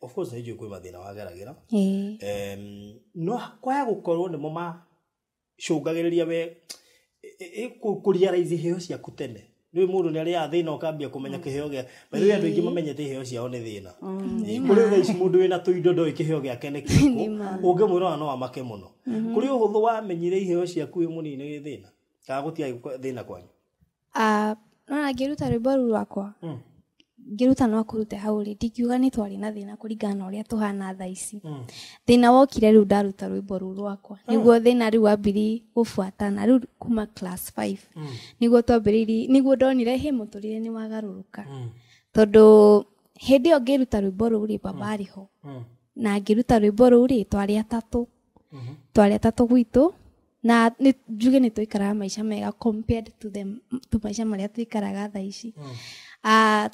of course ni njui kwi mathina wageragira no kwaya gukorwo ni mo ma cungagiriria we kurealize heo cia kutene ni mundu ni ari athina ukambia kumenya kiheo gya bali andu ingi mamenyete heo ciao ni thina kuri thaisi mundu wina tuindo ndoi kiheo gyake ni kiko ungimwira no amake muno kuri uhuthu wamenyire iheo ciaku wi munini ni thina kana gutia thina kwanyu no ngiruta rwĩmbo rũu rwakwa ngiruta no akurute hauri ndikiuga ni twari na thina kuringana na uria tuhana thaa ici thina wokire rĩu ndaruta rwĩmbo rũu rwakwa niguo thina rĩu ambiri gufuatana rĩu kuma class 5 niguo twambĩrĩirie niguo ndonire he mũtũrĩre ni wagarũrũka tondu hindi ĩyo ngĩruta rwĩmbo rũu rĩ baba arĩ ho na ngĩruta rwĩmbo rũu rĩ twarĩ atatũ gwitũ na njuge ni tuikaraga maisha mega compared to maisha marĩa tuikaraga thaa ici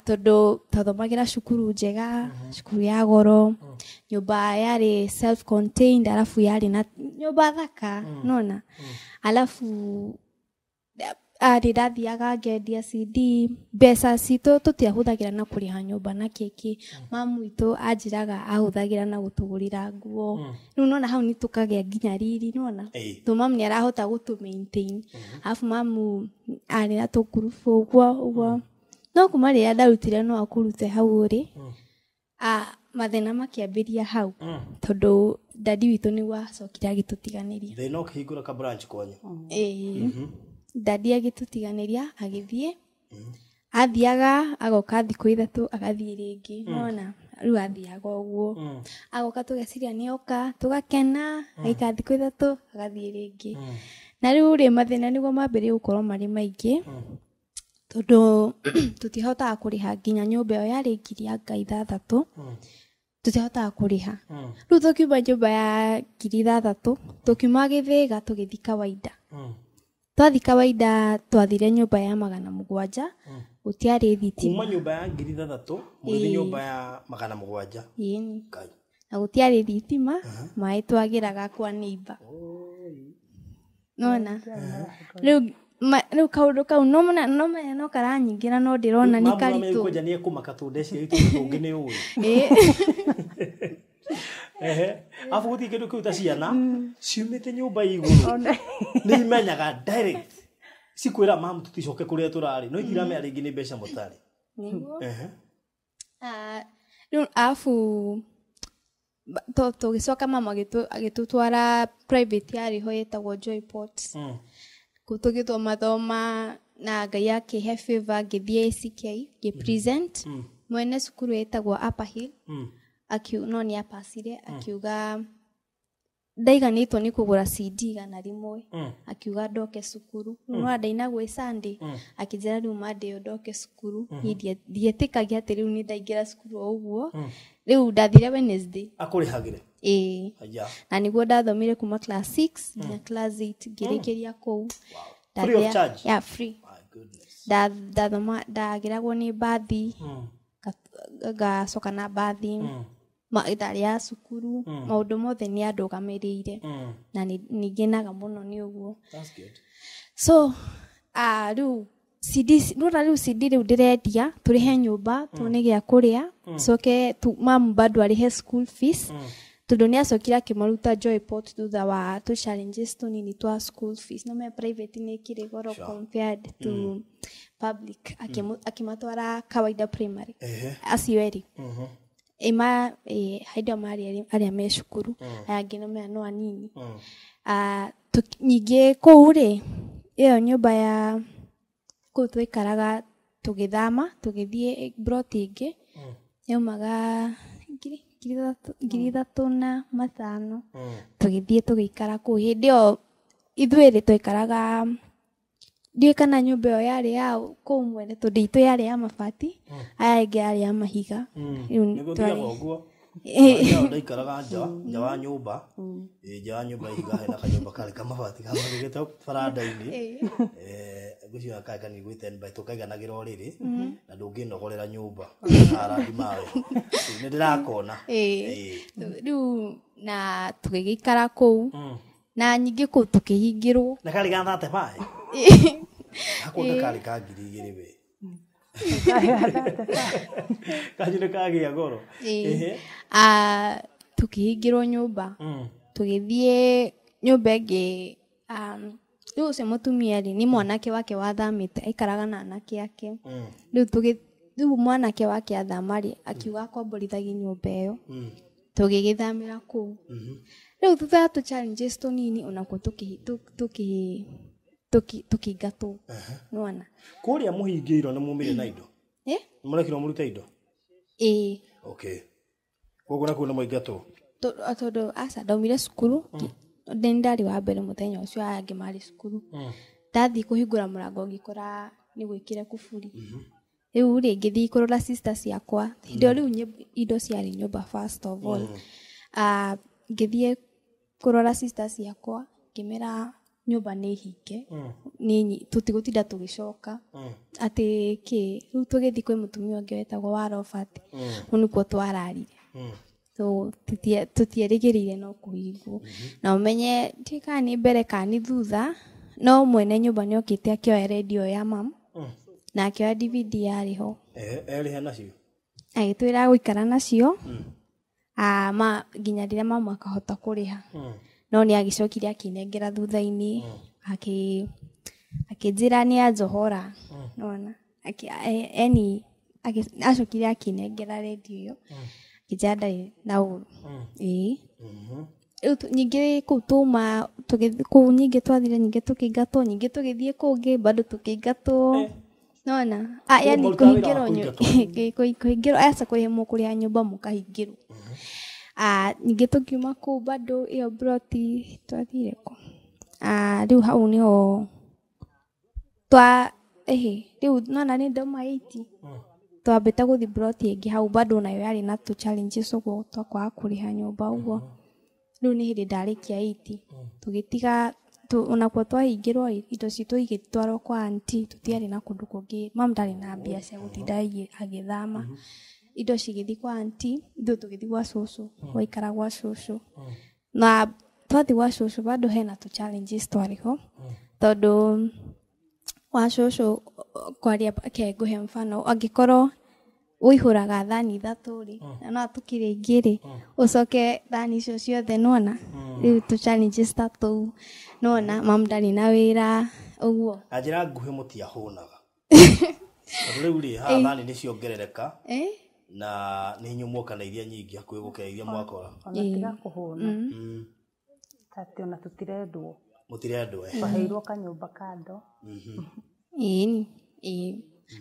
tondu twathomagira cukuru njega cukuru ya goro nyumba yarĩ self contained alafu yarĩ na nyumba thaka nona alafu ndathiaga ngendia CD mbeca citũ tũtiahũthagĩra na kũrĩha nyũmba na kĩkĩ mamu witũ anjĩraga ahũthagĩra na gũtũgũrĩra nguo rĩu nona hau nĩ tũkagĩa nginya riri nona tondũ mamu nĩ arahota gũtũ maintain alafu mamu arĩ na tũkurubu ũguo no kuma rĩrĩa ndarutire no akurute hau ũrĩ mathĩna makĩambĩria hau tondũ dadi witũ nĩguo acokire agĩtũtiganĩria thĩna ũkĩhingũra ka branch kwanyu dadi agĩtũtiganĩria agĩthiĩ athiaga agoka thikũ ithatũ agathiĩ rĩngĩ nona rĩu athiaga ũguo agoka tũgeciria nĩ oka tũgakena aika thikũ ithatũ agathiĩ rĩngĩ na rĩu rĩ mathĩna nĩguo mambĩrĩrie gũkorwo marĩ maingĩ tondu tutihotaga kuriha nginya nyumba ĩyo yarĩ ngiri ya Ngai 6 tutihotaga kuriha rĩu tukiuma nyumba ya ngiri 6 tukiuma Gĩthĩga tũgĩthi Kawaida twathi Kawaida twathire nyumba ya 700 gũtiarĩ thitima kuma nyumba ya ngiri 3 mũgĩthi nyumba ya 700 Ngai na gũtiarĩ thitima maĩ twagĩraga kwa neighbor nona rĩu kaũndũ kau no karanyingĩra no ndĩrona nĩ karitũ mama mwenja nĩ ekũmaka tũndeci itu tũngĩ nĩ ũĩ afu gũthiĩ kĩndũ kĩu ta ciana ciumĩte nyũmba igũrũ nĩ imenyaga direct cikwĩra mamu tũticoke kũrĩa tũrarĩ no itiramenya rĩngĩ nĩ mbeca mũtarĩ rĩu afu tũgĩcoka mama agĩtũtwara private yarĩ ho yetagwo Joyport tũgĩthoma na Ngai akĩhe favor ngĩthiĩ ACK ngĩpresent mwene cukuru yetagwo Upper Hill no ni apasire akiuga ndaiganitwo ni kugura CD gana rimwe akiuga ndoke cukuru no ndaina gwe Sunday akijira riu Monday ndoke cukuru ndietikagia ati riu ni ndaingira cukuru uguo riu ndathire Wednesday akurihagire aja na niguo ndathomire kuma class 6 na class 8 ngirikiria kou free of charge yeah free my goodness ndathoma ndagiragwo ni bathi gacoka na bathi maitari ya cukuru maundu mothe ni andugamirire na ningenaga muno ni uguo. That's good. So riu CD riu ndirendia turihe nyumba tuone gya kuria soke mam bado arihe school fees tondu ni acokira kimaruta Joyport thutha wa tu challenges tunini twa school fees no me private ni kire goro compared to public akimatwara kawaida primary asiweri ema haida mari aria me cukuru ayangi no me no anini nyingi kuure iyo nyumba ya kutwikaraga tugithama tugithie broti ingi yumaga ngiri 3,500 tugithie tugikara ku hindi yo ithuiri twikaraga ndiye kana nyumba yo yari ya ku mwene tondu itu yari ya mabati aya ingi yari ya mahiga riu twari ndaikaraga nja wa nyumba nja wa nyumba ihiga hena kanyumba kari kamabati kamagigite baranda-ini gucio kaka ni gwite mba tukaiganagirwo riri na ndunginogorera nyumba arandi mawe ni ndirakona riu na tugikara kou na nyingi kou tukihingirwo na kari gathate bai hakuna kari kangiri igiri we kajire kagia goro tukihingirwo nyumba tugithie nyumba ingi riu ucio mutumia ni mwanake wake wathamite aikaraga na anake yake riu mwanake wake athamari akiuga akomborithagia nyumba iyo tugigithamira kou riu thutha tu challenges tunini onako tukiingatwo nwana kuria muhingirwo na mumire na indo murekirwo murute indo okay koguo na kuna muingatwo tondu asa ndaumire cukuru ndari wa mbere muthenya ucio ayangi mari cukuru ndathi kuhingura murango ngikora ni gwikire kufuri riu ngithii kurora sister ciakwa ndio riu indo ciari nyumba first of all ngithii kurora sister ciakwa ngimera nyumba ni hinge ni tutigutinda tugicoka ati ki riu tugithi kwi mutumia ungi wetagwo wa Robert unikuo twararire so tutierigirire no kuhingwo na umenye tika ni mbere kani thutha no mwene nyumba ni okite akioya radio ya mam na akioya DVD yariho erihe nacio agitwira guikara nacio ma nginya rira mama akahota kuriha no ni agicokire akinengera thutha-ini akijira ni ajohora nona acokire akinengera radio iyo kijada na uru nyingi kutuma ku nyingi twathire nyingi tukiingatwo nyingi tugithie kungi bado tukiingatwo nona yani kuhingirwo asa kurihimwo kuria nyumba mukahingirwo nyingi tukiuma kuu bado iyo broti twathire ku riu hau niho riu nona ni ndoma 80 twambite guthi broti ingi hau bado nayo yari na tu challenges uguo twakwaga kuriha nyumba uguo riu ni hindi ndarikia 80 tugitiga onakwo twahingirwo indo citu igitwarwo kwa aunti tutiari na kundu kungi mam ndari na mbia cia gutinda agithama indo cigithi kwa aunti ithu tugithi gwa cucu waikara gwa cucu na twathi gwa cucu bado hena tu challenges twariho tondu wa cucu kwaria nguhe mfano angikorwo uihuraga thani 3 ri na no atukire ingiri ucoke thani icio ciothe nona riu tu challenges tatu nona mam ndari na wira uguo ajira nguhe mutiahunaga riu ri ha thani ni ciongerereka na ni nyumuka na iria nyingi hakuhi gukea iria mwakora onatiga kuhuna tati ona tutirendwo mutirendwo twaheirwo kanyumba kando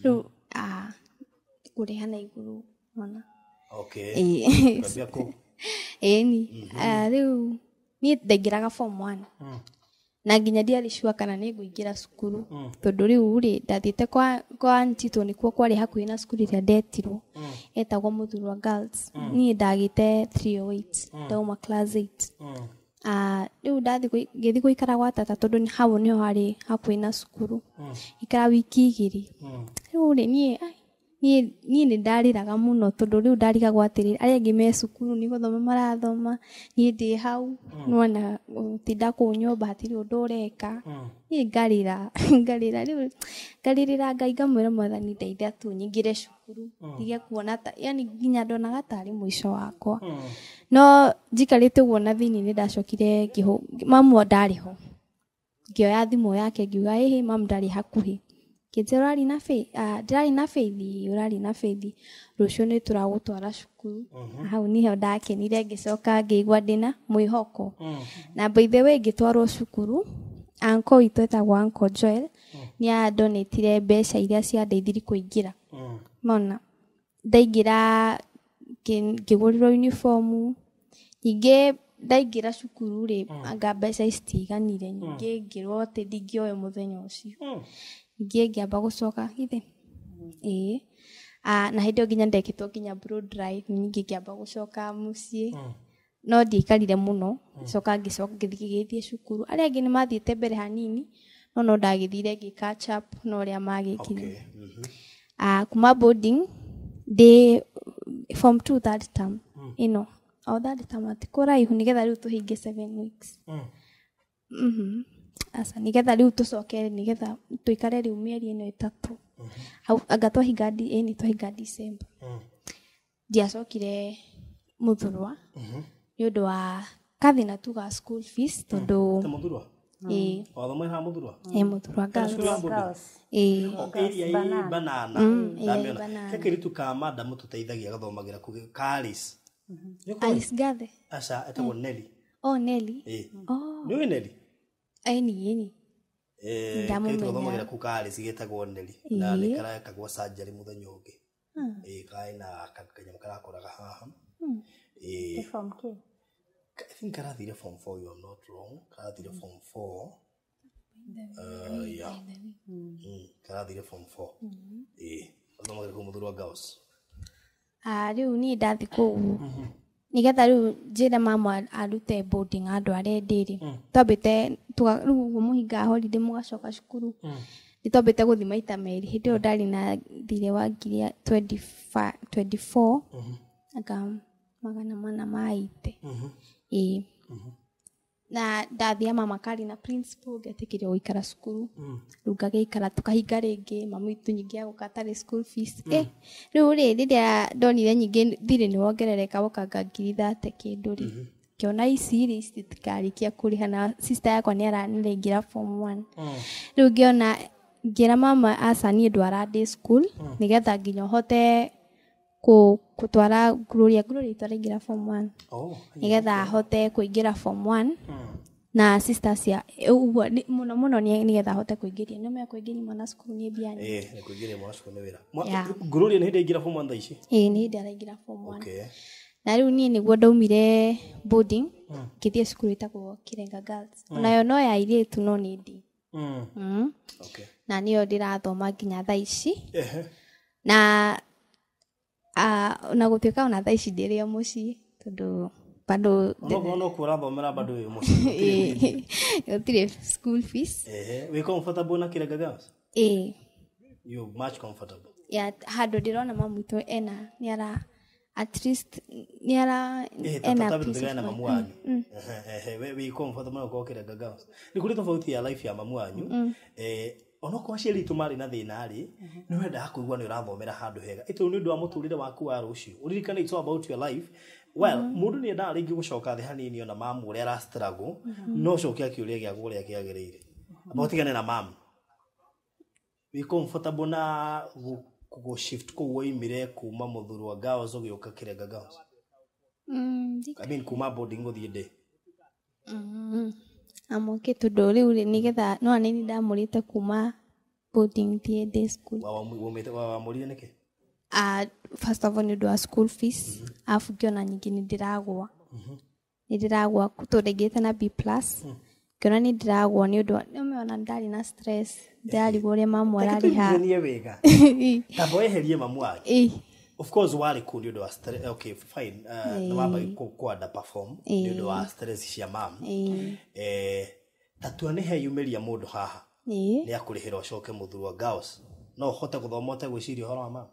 riu kuriha na iguru ona Okay. Kwambia ku. Eni. Riu ni ndaingiraga form 1. Na nginya ndiarĩ sure kana nĩ ngũingĩra cukuru tondũ rĩu rĩ ndathiĩte kwa aunti to nĩkuo kwarĩ hakuhĩ na cukuru ĩrĩa ndetirwo etagwo Mũthurwa Girls. Niĩ ndagĩte 308 ndauma class 8. Rĩu ngĩthiĩ gũikara gwa tata tondũ hau nĩho harĩ hakuhĩ na cukuru. Ikara wiki 2. Rĩu rĩ niĩ nĩ ndarĩraga mũno tondũ rĩu ndarigagwo atĩrĩrĩ arĩa angĩ me cukuru nĩ gũthoma marathoma niĩ ndĩ hau nona tinda kũu nyũmba hatirĩ ũndũ ũreka niĩ ngarĩra rĩu ngarĩrĩra Ngai ngamwĩra Mwathani ndeithia tu nyingĩre cukuru ndige kuona yani nginya ndonaga tarĩ mũico wakwa no njikarĩte ũguo na thĩinĩ nĩ ndacokire mamu ndarĩ ho ngĩoya thimũ yake ngiuga ĩhĩ mamu ndarĩ hakuhĩ Kids urari na Faith urari na Faith rũciũ nĩ tũragũtwara cukuru hau niho ndakenire ngĩcoka ngĩigua ndĩna mwĩhoko na by the way ngĩtwarwo cukuru uncle witũ etagwo Uncle Joel nĩ andonetire mbeca iria ciandeithirie kũingĩra mona ndaingĩra ngĩgũrirwo uniform ningĩ ndaingĩra cukuru rĩ anga mbeca citiganire ningĩ ngĩrwo atĩ ndingĩoe mũthenya ũcio ngĩamba gũcoka ithe na hĩndĩ nginya ndekĩtwo nginya blow drive ningĩ ngĩamba gũcoka mũciĩ no ndiaikarire mũno coka ngĩgĩthiĩ cukuru arĩa angĩ nĩ mathiĩte mbere hanini no ndagĩthire ngĩ catch up no ũrĩa magĩkire kuma boarding ndĩ form 2 third term third term atikũraihu nĩgetha rĩu tũhinge 7 weeks asa nigetha rĩu tũcoke nigetha tuikare rĩu mĩeri ĩno 3 anga twahinga December ndiacokire Mũthurwa nĩ ũndũ wa kathina tu ga school fees tondũ Mũthurwa thoma ha Mũthurwa Mũthurwa Girls banana ndamĩona kĩrĩtu ka madam tũteithagia gathomagĩra Alice Gathe aca etagwo Nelly Nelly nĩ Nelly Eni. Tũthomagĩra ku Alice getagwo Nelly na nĩ karekagwo surgery mũthenya ũngĩ. Kaĩ na kanyamũ karakoraga haha. Form K. I think karathire form 4 you are not wrong. Karathire form 4. Karathire form 4. Tũthomagĩra ku Mũthurwa Girls. Rĩu niĩ ndathi kũu nigetha rĩu njĩre mama arute boarding andũ arĩa ndĩrĩ twambĩte rĩu mũhinga holiday mũgacoka cukuru nĩtwambĩte gũthiĩ maita merĩ hĩndĩ ĩyo ndarĩ na thirĩ wa ngiri 24 anga 400 maite na ndathia mama kari na principal ngetĩkĩrio gũikara cukuru rĩu ngagĩikara tũkahinga rĩngĩ mama witũ nyingĩ agũkatarĩ school fees rĩu rĩrĩa ndonire nyingĩ thirĩ nĩ wongerereka gũkanga ngiri 30 kĩndũ rĩ kĩona ici citikarĩkia kũrĩha na sister yakwa nĩ aranĩraingĩra form 1 rĩu ngĩona ngĩra mama aca niĩ ndwara day school nĩgetha nginya hote kutwara Gloria itwaraingĩra form 1 nĩgetha hote kũingĩra form 1 na sisters ya uguo mũno nĩgetha hote kũingĩria nĩ mĩa kũingĩria mwana cukuru nĩ mbia nĩ kũingĩria mwana cukuru nĩ wĩra Gloria nĩ hĩndĩ aingĩra form 1 thaa ici nĩ hĩndĩ araingĩra form 1 na rĩu niĩ nĩguo ndaumire boarding ngĩthiĩ cukuru ĩtagwo Kirenga Girls onayo no ya airĩtu no nĩ ndi na niyo ndĩrathoma nginya thaa ici na gũtuĩka ona thaa ici ndĩrĩ mũciĩ tondũ bado no kũrathomera bado wĩ mũciĩ gũtirĩ school fees wĩ comfortable na Kirenga Girls you much comfortable handũ ndĩrona mamu witũ nĩara at least nĩara na mamu wanyu wĩ comfortable na Kirenga Girls nĩ kũrĩ tofauti ya life ya mamu wanyu onokorwo aciari aitũ marĩ na thĩna rĩ nĩ wendaga kũigua nĩ ũrathomera handũ hega ĩtũ nĩ ũndũ wa mũtũrĩre waku wa rũciũ ũririkane it's all about your life mũndũ nĩ endaga rĩngĩ gũcoka thĩ hanini ona mamu ũrĩa ara struggle no cokia kĩũria gĩaku ũrĩa kĩagĩrĩire abotigane na mamu wĩ comfortable na gũ shift kũu woimire kuma Mũthurwa Girls ũgĩũka Kirenga Girls I mean kuma boarding gũthiĩ day amoke tondũ rĩu nĩgetha no anini ndamũrĩte kuma boarding thiĩ day school wamũrire nĩkĩ first of all nĩ ũndũ wa school fees afu ngĩona nyingĩ nĩ ndĩragwa tũrĩngĩte na B+. Ngĩona nĩ ndĩragwa nĩ ũndũ nĩũmeona ndarĩ na stress ndarigwo ũrĩa mamu ararĩha tabo eherie mamu wake. Of course wale cool nĩ ũndũ wa stress. Okay fine. No wamba ku underperform nĩ ũndũ wa stress cia mamu. Tatua nĩ he yumeria mũndũ haha nĩ akũrĩhĩra ũcoke mũthuri wa Girls. No ũhote gũthoma ũtegwĩciria ũhoro wa mamu.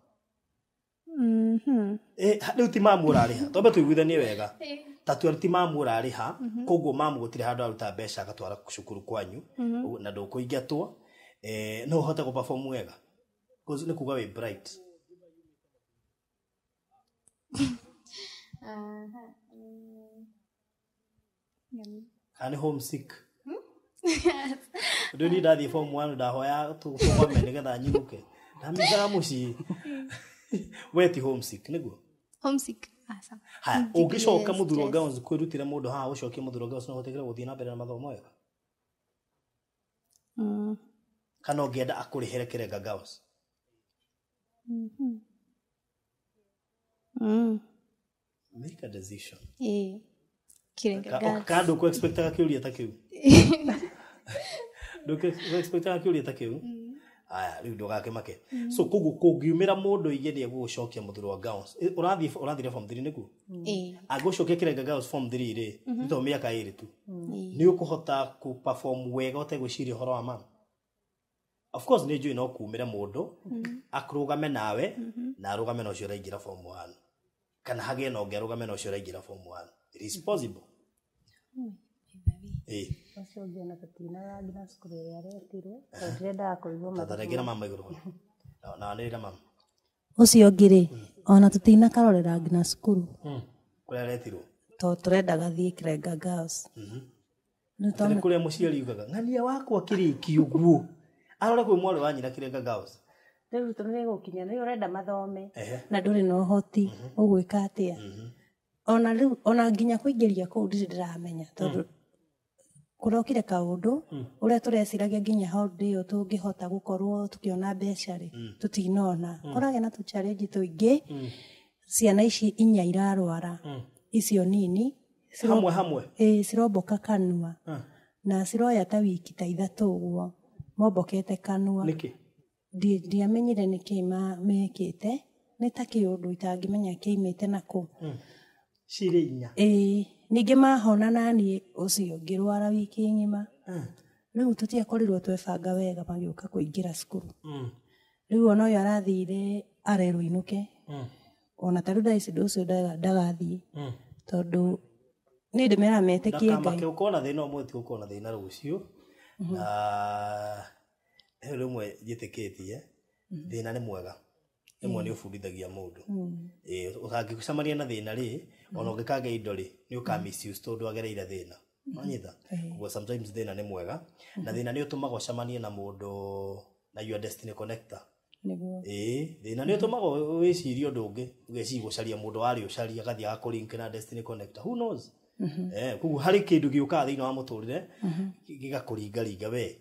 Rĩu ti mamu ũrarĩha twambe tũiguithanie wega. Tatua ti mamu ũrarĩha koguo mamu gũtirĩ handũ aruta mbeca agatwara cukuru kwanyu na ndũkũingatwo. No ũhote gũperform wega cause nĩ kuga wĩ bright. Ani homesick. Ndio ni ndathi form 1 ndahoya tũkome nĩgetha nyiguke. Ndamigaga mũciĩ. We ti homesick nĩguo? Homesick. Ha, ũngĩcoka mũthuri wa Girls kwĩrutĩra mũndũ haha ũcokie mũthuri wa Girls no ũhotekere gũthiĩ na mbere na mathomo wega? Kana ũngĩenda akũrĩhĩre Kĩrenga Girls? Make a decision. Kĩrenga Girls. Kana ndũkũ-expectaga kĩũria ta kĩu? Ndũkũ-expectaga kĩũria ta kĩu? Aya rĩu ndũgakĩmake. So kũngiumĩra mũndũ ige nĩ egũgũcokia mũthuri wa Girls. Ũrathire form 3 nĩguo? Agũcokia Kĩrenga Girls form 3 rĩ nĩtondũ mĩaka ĩrĩ tu. Nĩ ũkũhota kũ-perform wega ũtegwĩciria ũhoro wa mamu? Of course nĩ njũĩ no kumĩre mũndũ akũrũgame nawe na arũgame na ũcio ũraingĩra form 1 kana hagĩe na ũngĩ arũgame na ũcio ũraingĩra form 1. It is possible. Ũcio ũngĩ ona tũtinaga nginya cukuru ĩrĩa aretirwo tondũ ndĩrendaga kũigua mathabu. Tatharegera mama igũrũ na nĩrĩra mama. Ũcio ũngĩ rĩ ona tũtinakarorera nginya cukuru kũrĩa aretirwo tondũ tũrendaga thiĩ Kĩrenga Girls. Nĩ kũrĩa mũciari ugaga ng'ania wakwa kĩrĩki ũguo arore kwĩ mwarĩ wa nyina Kĩrenga Girls. Rĩu tũrĩ gũkinya nĩ ũrenda mathome na ndũrĩ na ũhoti ũgwĩka atĩa. Ona rĩu ona nginya kũingĩria kũu ndirĩ ndĩramenya tondũ kũrokire kaũndũ ũrĩa tũreciragia nginya holiday ĩyo tũngĩhota gũkorwo tũkĩona mbeca rĩ tũtinona. Koragĩa na tũ-challenge tũingĩ ciana ici 4 irarwara icio nini hamwe ciromboka kanua na ciroya ta wiki ta 3 ũguo mombokete kanua. Nĩkĩ? Ndiamenyire nĩkĩ mekĩte nĩ ta kĩũndũ itangĩmenya kĩimĩte nakũ. Cirĩ 4. Ningĩ mahona naniĩ ũcio ngĩrwara wiki ng'ima. Rĩu tũtiakorirwo twebanga wega magĩũka kũingĩra cukuru. Rĩu ona ũyũ arathire arerwo ainũke. Ona ta rĩu thaa ici ũcio ndagathiĩ tondũ nĩ ndĩmera metĩkie Ngai. Ndakama ũkorwo na thĩna ũmwe ti ũkorwo na thĩna rũciũ. Na rĩmwe njĩtĩkĩtie thĩna nĩ mwega. Rĩmwe nĩ ũbundithagia mũndũ. Ũngĩcemania na thĩna rĩ ona ũngĩkagĩa indo rĩ nĩ ũka-misuse tondũ agereire thĩna. Wanyita? Ũguo sometimes thĩna nĩ mwega na thĩna nĩ ũtũmaga ũcemanie na mũndũ na your destiny connector. Thĩna nĩ ũtũmaga wĩcirie ũndũ ũngĩ ũgeciria gũcaria mũndũ warĩ ũcaria agathiĩ agakũlink na destiny connector. Who knows? Koguo harĩ kĩndũ gĩũkaga thĩinĩ wa mũtũrĩre gĩgakũringaringa we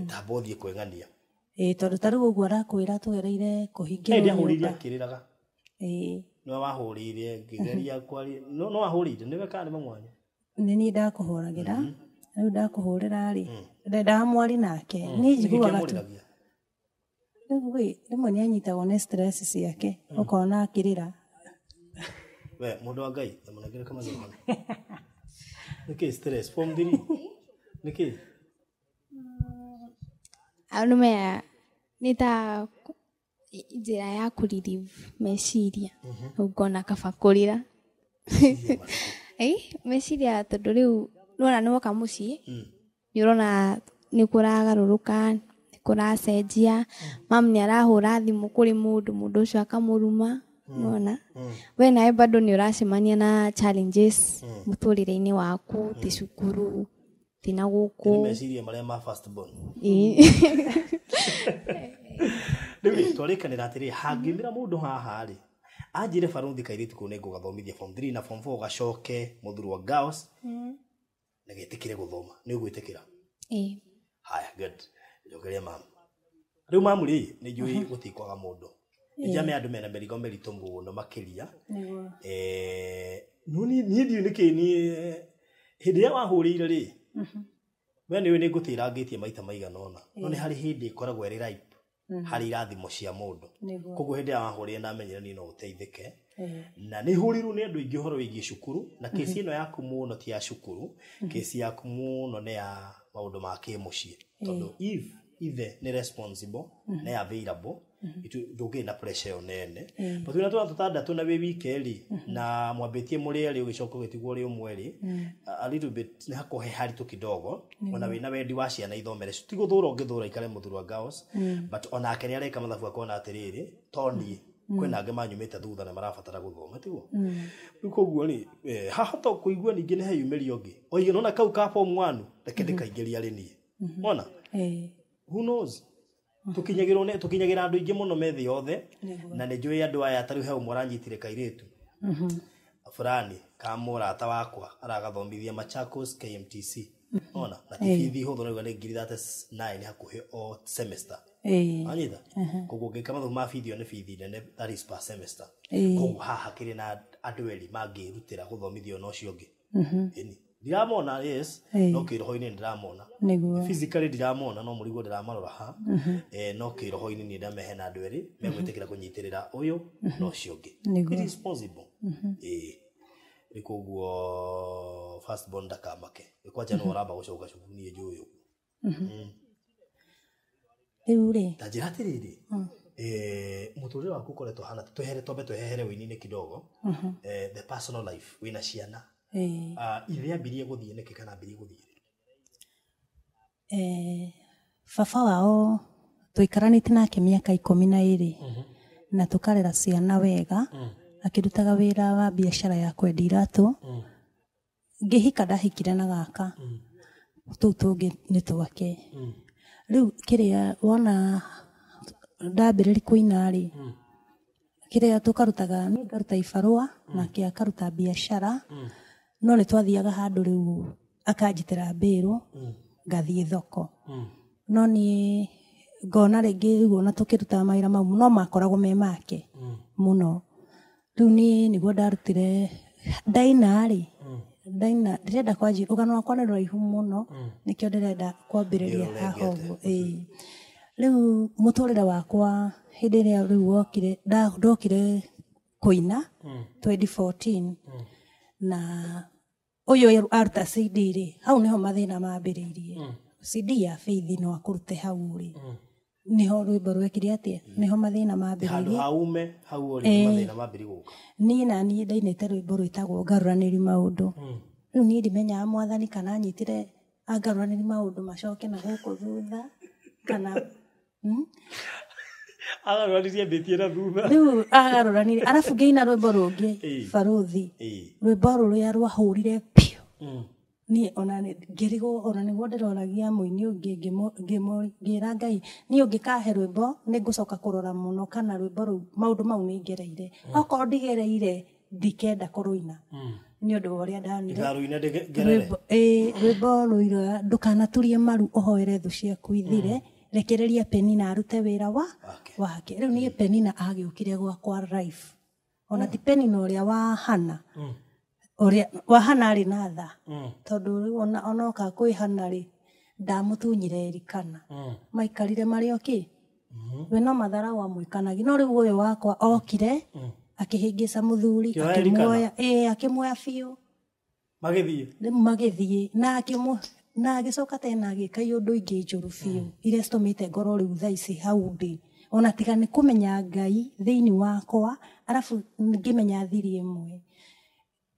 tamba ũthiĩ kwĩng'ania. Tondũ ta rĩu ũguo arakwĩra tũgereire kũhingĩrwo ndiahũrĩire akĩrĩraga. Nĩwe wahũrĩire ngĩgeria kwaria no wahũrĩire nĩwe kana nĩ mamwanya? Nĩ niĩ ndakũhũragĩra rĩu ndakũhũrĩra rĩ ndendaga mwari nake niĩ njiguaga tu. Rĩu rĩmwe nĩ anyitagwo nĩ stress ciake ũkona akĩrĩra. We mũndũ wa Ngai mũnengere kama zero. Nĩkĩ stress form 3? Nĩkĩ? Anumea nĩ ta njĩra ya kũrelieve meciria ũkona kaba kũrĩra. Meciria tondũ rĩu nĩwona nĩwoka mũciĩ nĩ ũrona nĩ kũragarũrũka nĩ kũracenjia mamu nĩ arahũra thimũ kũrĩ mũndũ ũcio akamũruma. Nĩwona we nawe bado nĩ ũracemania na challenges mũtũrĩre-inĩ waku ti cukuru ti na gũkũ meciria marĩa ma first born. Rĩu twarĩkanĩra atĩrĩ hangĩumĩra mũndũ haha rĩ anjĩre Barũthi kairĩtu kũu nĩngũgathomithia form 3 na form 4 gacoke mũthuri wa Girls na getĩkĩre gũthoma nĩ ũgwĩtĩkĩra? Haya good njokeria mamu. Rĩu mamu rĩ nĩ njũĩ gũtikwaga mũndũ ijame andu mena merigo meritu muno makiria no ni ndi niki ni hindi ya wahurire ri we ni ngutira ngitie maita maigana ona no ni hari hindi ikoragwo ri ripe hari irathimo cia mundu koguo hindi ya wahurire na menyera ni no uteithike na ni huriru ni andu ingi horo wigi cukuru na kesi ino yaku muno ti ya cukuru kesi yaku muno ne ya maundu ma kimucii tondu if ithe ni responsible na available itu na pressure onene but wina tutandatu na we wikeli na mwambitie muri ri ugicoka gitigwo ri umweri a little bit ni hakohe haritu kidogo ona wina wendi wa ciana ithomere tiguthura ungithura ikare muthurwa gaos but ona akeni areka mathabu akona atiriri toni kwena ange manyumite thutha na marabatara guthoma tiguo koguo ri hahota kuigua ningi ni heyumeri ongi oige nona kau ka form 1 reke ndikaingeria ri ni ona who knows tukinyagira andu ingi muno methi yothe na ni njui andu aya tari he umoranyitire kairitu fulani kamura ata wakwa aragathomithia Machakos KMTC ona na tithi hutho ni ngiri 39 hakuhe o semester anyita koguo ngikama thuma video ni fithi ne that is per semester koguo haha kiri na andu eri mangirutira guthomithio no cio ngi eni ndiramona yes no kiroho-ini ndiramona physically ndiramona no murigo ndiramarora ha no kiroho-ini ni ndamehe na andu eri megwitikira kunyitirira uyu no cio ngi it is possible ikoguo first born ndakamake ikwacha no ramba gucoka cukuru ni njuyu riure tajira tiriri muturire waku koretwo hana twehere tobe twehere wini-ini kidogo the personal life wina ciana ithe ambirie guthie niki kana ambirie guthie baba wao tuikaranite nake miaka 12 na tukarera ciana wega akirutaga wira wa biashara ya kwendia iratu ngihika ndahikire na gaka tungi ni twake riu kiria wona ndambiriri kuina ri kiria tukarutaga ni ngaruta ibarua na kia karuta biashara no ni twathiaga handu riu akanjitira mbiru ngathie thoko no ni ngona ringi riu ona tukiruta mawira mau no makoragwo me make muno riu ni niguo ndarutire ndaina ri ndaina ndirenda kwanjia rugano rwakwa ni ruraihu muno nikio ndirenda kwambiriria haha uguo riu muturire wakwa hindi iria riu wokire ndokire kuina 2014 na uyu aruta CD ri hau niho mathina mambiriirie CD ya Faith no akurute hau ri niho rwimbo rwekire atia niho mathina mambiriirie handu haume hau ri mathina mambiri guka ni na ni ndainete rwimbo rwitagwo ngaruraniri maundu riu ni ndimenya mwathani kana nyitire angaruraniri maundu macoke na guku thutha kana agaruranirie mbitie na thutha riu agaruranirie arafu ngeina rwimbo rungi baruthi rwimbo ruria rwahurire pio ni ona ngirigo ona niguo ndiroragia muini ungi ngira Ngai ni ungikahe rwimbo ni ngucoka kurora muno kana rwimbo ru maundu mau ni ngereire okorwo ndigereire ndikenda kuruina ni undu uria ndanire ngaruina ngerere rwimbo ruira ndukanaturie maru uhoere thu ciaku ithire rekereria Penina arute wira wake riu ni Penina agiukire gwakwa life ona ti Penina uria wa Hana uria wa Hana ari na tha tondu ona oka kwi Hana ri ndamutunyire erikana maikarire mario ki we no mathara wa muikanagi no riu uyu wakwa okire akihingica muthuri akimwoya biu magithie na na agicoka tena agikai undu ingi njuru biu iria citumite ngoro riu tha ici hau ndi ona tiga ni kumenya Ngai thiini wakwa arafu ngimenya thiri imwe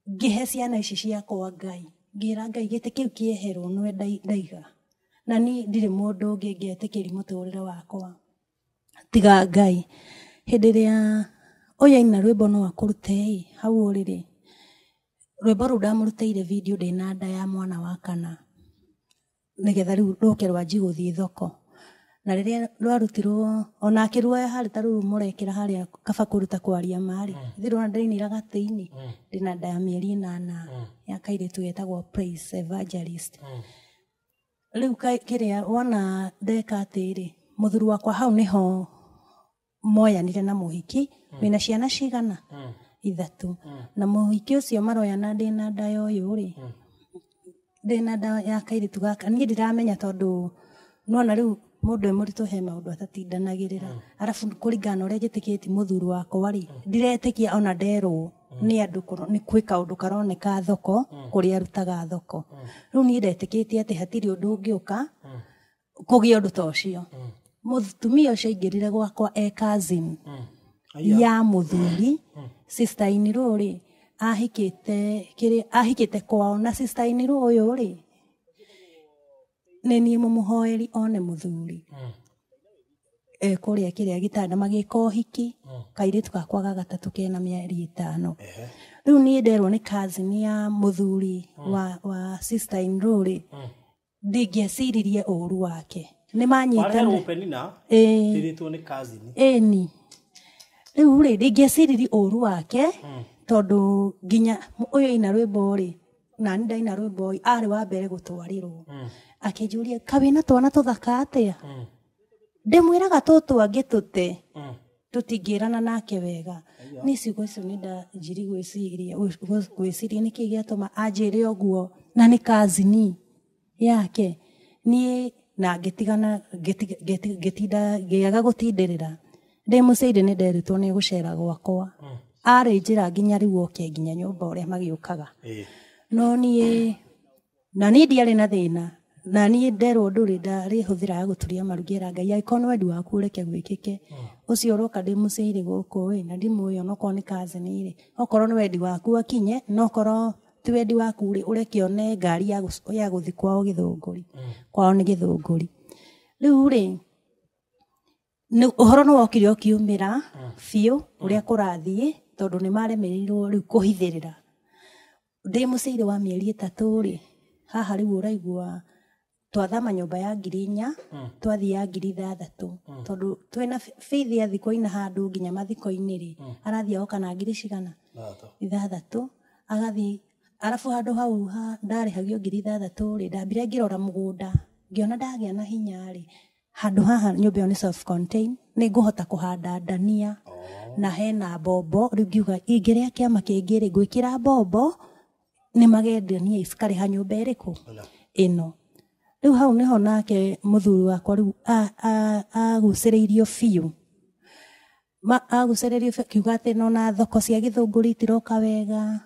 ngihe ciana ici ciakwa Ngai ngira Ngai gite kiu kieherwo nwe ndaiga na ni ndire mundu ungi ngetikiri muturire wakwa tiga Ngai hindi ria oyaina rwimbo no akurute hau uriri rwimbo ru ndamurutire video ndina nda ya mwana wa kana nigetha riu roke rwanji guthie thoko na riria rwarutirwo ona akiruoya hari taru murekera hari kaba kuruta kwaria mari thirwo ndainira gatini ndina nda ya mieri 8 ya kairitu getagwo Praise Evangelist riu kiria wona ndeka atiri muthuru wakwa hau niho moyanire na muhiki wina ciana cigana ithatu na muhiki ucio maroyana ndina nda yoyo ri ndina nda ya kairitu gaka ni ndiramenya tondu nona riu mundu emuritu he maundu atatindanagirira arafu kuringana uria jitikiti muthuru wakwa ri ndiretikia ona nderwo ni andu ni kwika undu karoneka thoko kuri arutaga thoko riu ni ndetikitie ati hatiri undu ungiuka kugia undu tocio mutumia ucio ingirire gwakwa cousin ya muthuri sister ini ruri ahikite kwao na sister ini ruyo ri neni mumuhoeri one muthuri kuria kiria gitanda magika uhiki kairitu gakwa gatatu kena mieri 5 riu ni nderwo ni cousin ya muthuri wa sister in ruri ndingeciririe uru wake ni manyitana ndiritwo ni cousin ni riu ri ndingeciririe uru wake tondu nginya uyu ina rwimbo ri na nda ina rwimbo ari wa mbere gutwarirwo akinjuria kawina twana tuthaka atia ndimwiraga tutu angitute tutingirana nake wega ni ciugo icio ni nda njiri gwiciria niki giatuma anjire oguo na ni kazini yake ni na ngitigana ngitinda ngiaga gutindirira ndimuceire ni nderitwo ni gucera gwakwa ari njira nginya riu oke nginya nyumba uria magiukaga no ni na ni ndiari na thina na ni nderwo nduri ndari huthira guturia marugira Ngai aikona wendi waku ureke gwikike ucio uroka ndimuceire guku we na ndimuyo no ko ni kazini ri okorwo ni wendi waku akinye no korwo ti wendi waku ri ureke one ngari ya guthi kwao Githunguri kwao ni Githunguri riu ri ni uhoro no wokire okiumira fiu uria kurathie tondu ni maremerirwo riu kuhithirira ndimuceire wa mieri 3 ri haha riu uraigua twathama nyumba ya 4,000 twathi ya 6,000 tondu twina faith ya thiko ina handu nginya mathiko iniri arathia oka na 6,000 6 agathi arafu handu hau ndarihagio 6,000 ri ndambire ngirora mugunda ngiona ndagia na hinya ri handu haha nyumba ni self contain ni nguhota kuhanda dania na hena bobo riu ngiuga ingiria kiama kingiri gwikira bobo ni magendania iskari ha nyumba iriku ino riu hau niho nake muthuri wakwa riu aguciriirio fiu aguciriirio kiuga ati no na thoko cia Githunguri tiroka wega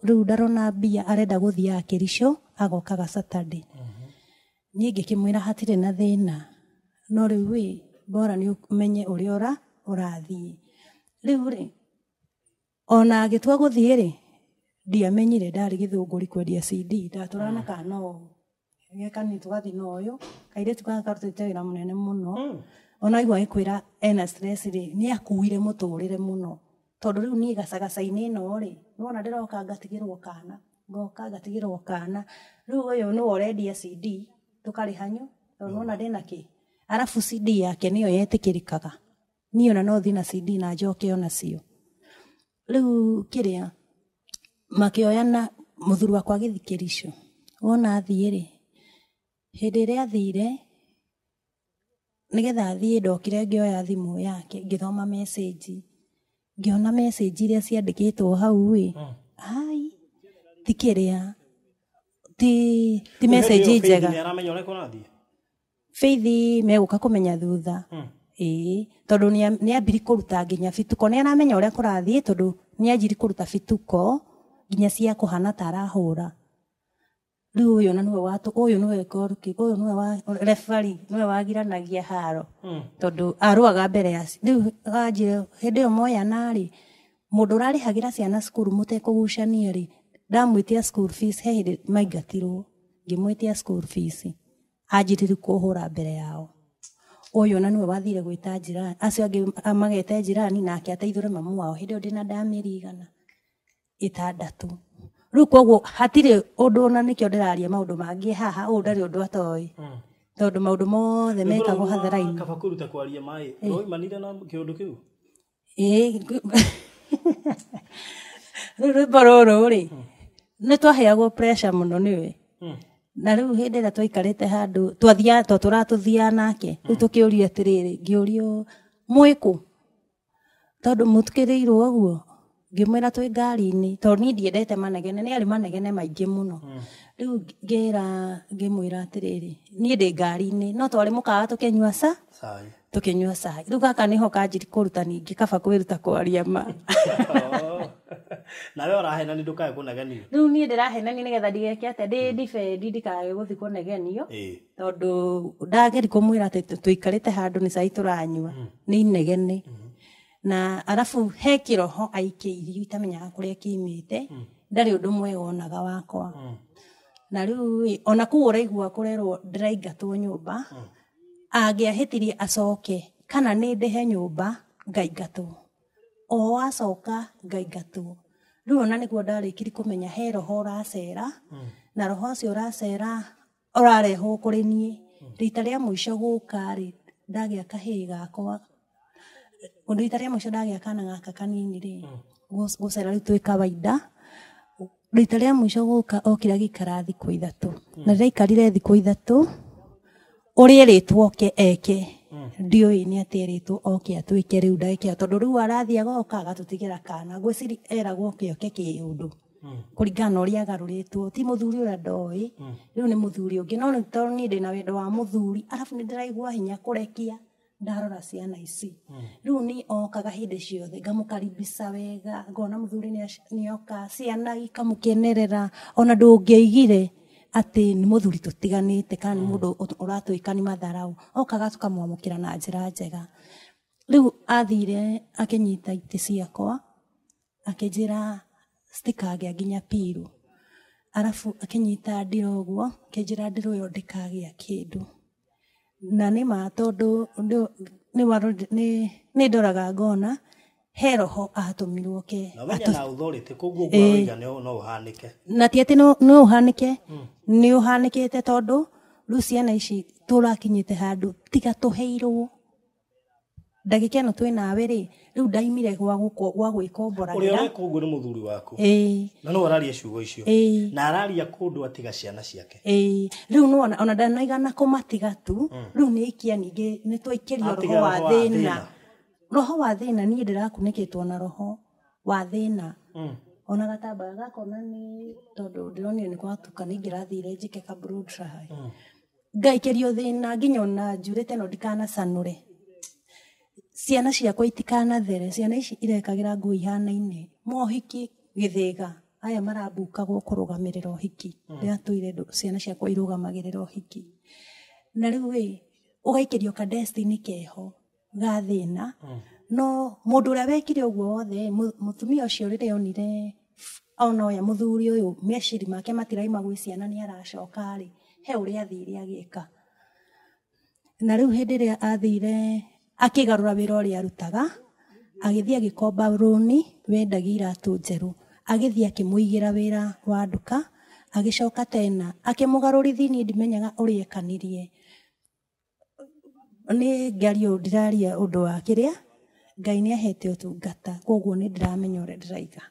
riu ndarona mbia arenda guthia Kericho agokaga Saturday ni ngikimwira hatire na thina no riu wi bora ni umenye uria urathie riu ri ona gitwa guthie ri ndiamenyire ndari Githunguri kwendia CD ndaturana kana ngekani tugathi noyo kaire tukakarutite wira munene muno ona igwa ikwira ena stress ri ni akuire muturire muno tondu riu ni gacagacaine no ri nona ndiroka ngatigirwo kana ngoka ngatigirwo kana riu uyu no already CD tukari hanyo nona ndina ki arafu CD yake niyo yetikirikaga niyo na no thina CD na njoke ona cio riu kiria makioyana muthuru wakwa githikiricio wona athie ri hindi iria athire nigetha athie ndokire ngioya thimu yake ngithoma message ngiona message iria ciandikitwo hau wi ai tikiria ti message njega ni aramenya ure kunathie Faith meguka kumenya thutha tondu ni ambiri kuruta nginya fituko ni aramenya uria kurathie tondu ni anjiri kuruta fituko nginya cia kuhana tarahura riu uyu na niwe watu uyu niwe koruki uyu niwe wa referee niwe wagiranagia haro tondu aruaga mbere ya riu anjire hindi yo moya nari mundu rarihagira ciana cukuru mutekugucania ri ndamwitia school fees he hindi maingatirwo ngimwitia school fees anjirire kuhura mbere yao uyu na niwe wathire gwita jirani acio angi magete jirani nake ateithure mamu wao hindi ndina ndamiri 6 riu koguo hatire undu ona nikio ndiraria maundu mangi haha ndari undu atoi tondu maundu mothe mekagwo hathara-ini kaba kuruta kwaria mai no manire na kiundu kiu riu bororo ri ni twaheagwo pressure muno niwe na riu hindi ira twaikarite handu twathia turatuthia nake riu tukiuria atiriri ngiurio mwiku tondu mutukirirwo guo ngimwira twi ngari-ini tondu ni ndiendete manegene ni ari manegene maingi muno riu ngimwira atiriri ni ndi ngari-ini no twari mukaga tukinyua tukinyua cai riu gaka niho kanjiri kuruta ningi kaba kwiruta kwaria ma nawe urahena ni ndukae kunegenio riu ni ndirahenani nigetha ndigeke ate ndi defendi ndikae guthi kunegenio tondu ndageri kumwira ati tuikarite handu ni cai turanyua ni inegene na arafu he kiroho aikiirio itamenyaga kuria kiimite ndari undu mwega onaga wakwa na riu ona ku uraigua kurerwo ndiraingatwo nyumba angiahitirie acoke kana ni ndihe nyumba ngaingatwo o acoka ngaingatwo riu ona niguo ndarikiri kumenya he roho uracera na roho ucio uracera urarehwo kuri nie rita ria muico guka ri ndagia kahii gakwa rita ria muico ndagia kana gaka kanini ri gucera riu twi kawaida rita ria muico guka okira gikara thiku 3 na ndaikarire thiku 3 uri ritwo ke eke ndioi ni atiritwo oke atwike riu ndaike tondu riu arathia goka agatutigira kana gwiciri eragwo kioke kiundu kuringana uria agaruritwo ti muthuri uria ndoi riu ni muthuri ungi no tondu ni ndina wendo wa muthuri arafu ni ndiraigua hinya kurekia ndarora ciana ici riu ni okaga hindi ciothe ngamukaribisa wega ngona muthuri ni oka ciana ikamukenerera ona ndungiigire ati ni muthuri tutiganite kana ni mundu uratwikani matharau okaga tukamwamukira na njira njega riu athire akinyita iti ciakwa akinjira stikage nginya piru arafu akinyita ndiro guo akinjira ndiro yo ndikagia kindu na ni ma tondu ni ndoraga ngona he roho atumirwo ke na authority koguo gwa no uhanike na ti ati no uhanike ni uhanikite tondu Luciana ici turakinyite handu tiga tuheirwo ndagika no twi nawe ri riu ndaimire gwa gwikomboragira uri koguo ni muthuri waku na no araria ciugo icio na araria kundu atiga ciana ciake riu no ona ndanaigana kumatiga tu riu ni ikia ningi ni twaikirio roho wa thina roho wa thina ni ndirakunikitwo na roho wa thina ona gatamba gakona ni tondu ndironio ni kwatuka ni ngirathire njike ka blood try ngaikirio thina nginya ona njurite no ndikana canure ciana ciakwa itikana there ciana ici irekagira ngui hana-ini mohiki githiga aya marabuka gukurugamirira uhiki ndiatuire ciana ciakwa irugamagirira uhiki na riu ugaikirio ka destiny keho gathina no mundu uria wekire uguo wothe mutumia ucio riria onire ona ya muthuri uyu meciri make matiraima gwi ciana ni aracoka ri he uria athire agieka na riu hindi ria athire akigarura wira uria arutaga agithia gikomba runi wendagia iratu njeru agithia akimuigira wira wa nduka agicoka tena akimugarurithi ni ndimenyaga uria ekanirie ni ngario ndiraria undu wa kiria Ngai ni ahete utungata koguo ni ndiramenya uria ndiraiga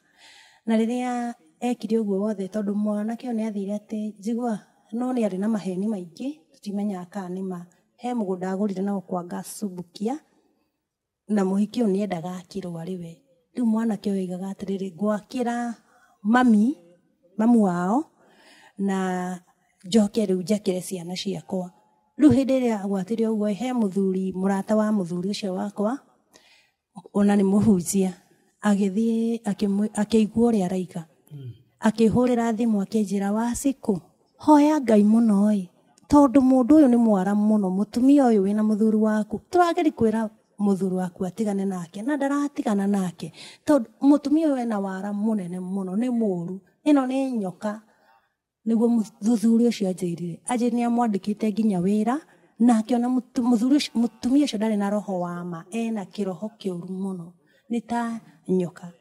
na riria ekire uguo wothe tondu mwana kio ni athire ati njigua no ni ari na maheni maingi tutimenya kana ni ma he mugunda agurire na kwanga subukia na muhiki ni endaga akirwo ariwe riu mwana kio igaga atiriri gwakira mamu wao na njoke riu njakire ciana ciakwa riu hindi ria agwatire uguo he muthuri murata wa muthuri ucio wakwa ona ni muhunjia agithie akigwo ri araiga akihurira thimu akinjira Wasiku hoya Ngai muno tondu mundu uyu ni mwara muno mutumia uyu wina muthuri waku turageri kwira muthuri waku atigane nake na ndaratigana nake tondu mutumia uyu ena wara munene muno ni muru ino ni nyoka niguo muthuri ucio anjirire ni amwandikite nginya wira na akiona mutumia ucio ndari na roho wa ma ena kiroho kiuru muno ni ta nyoka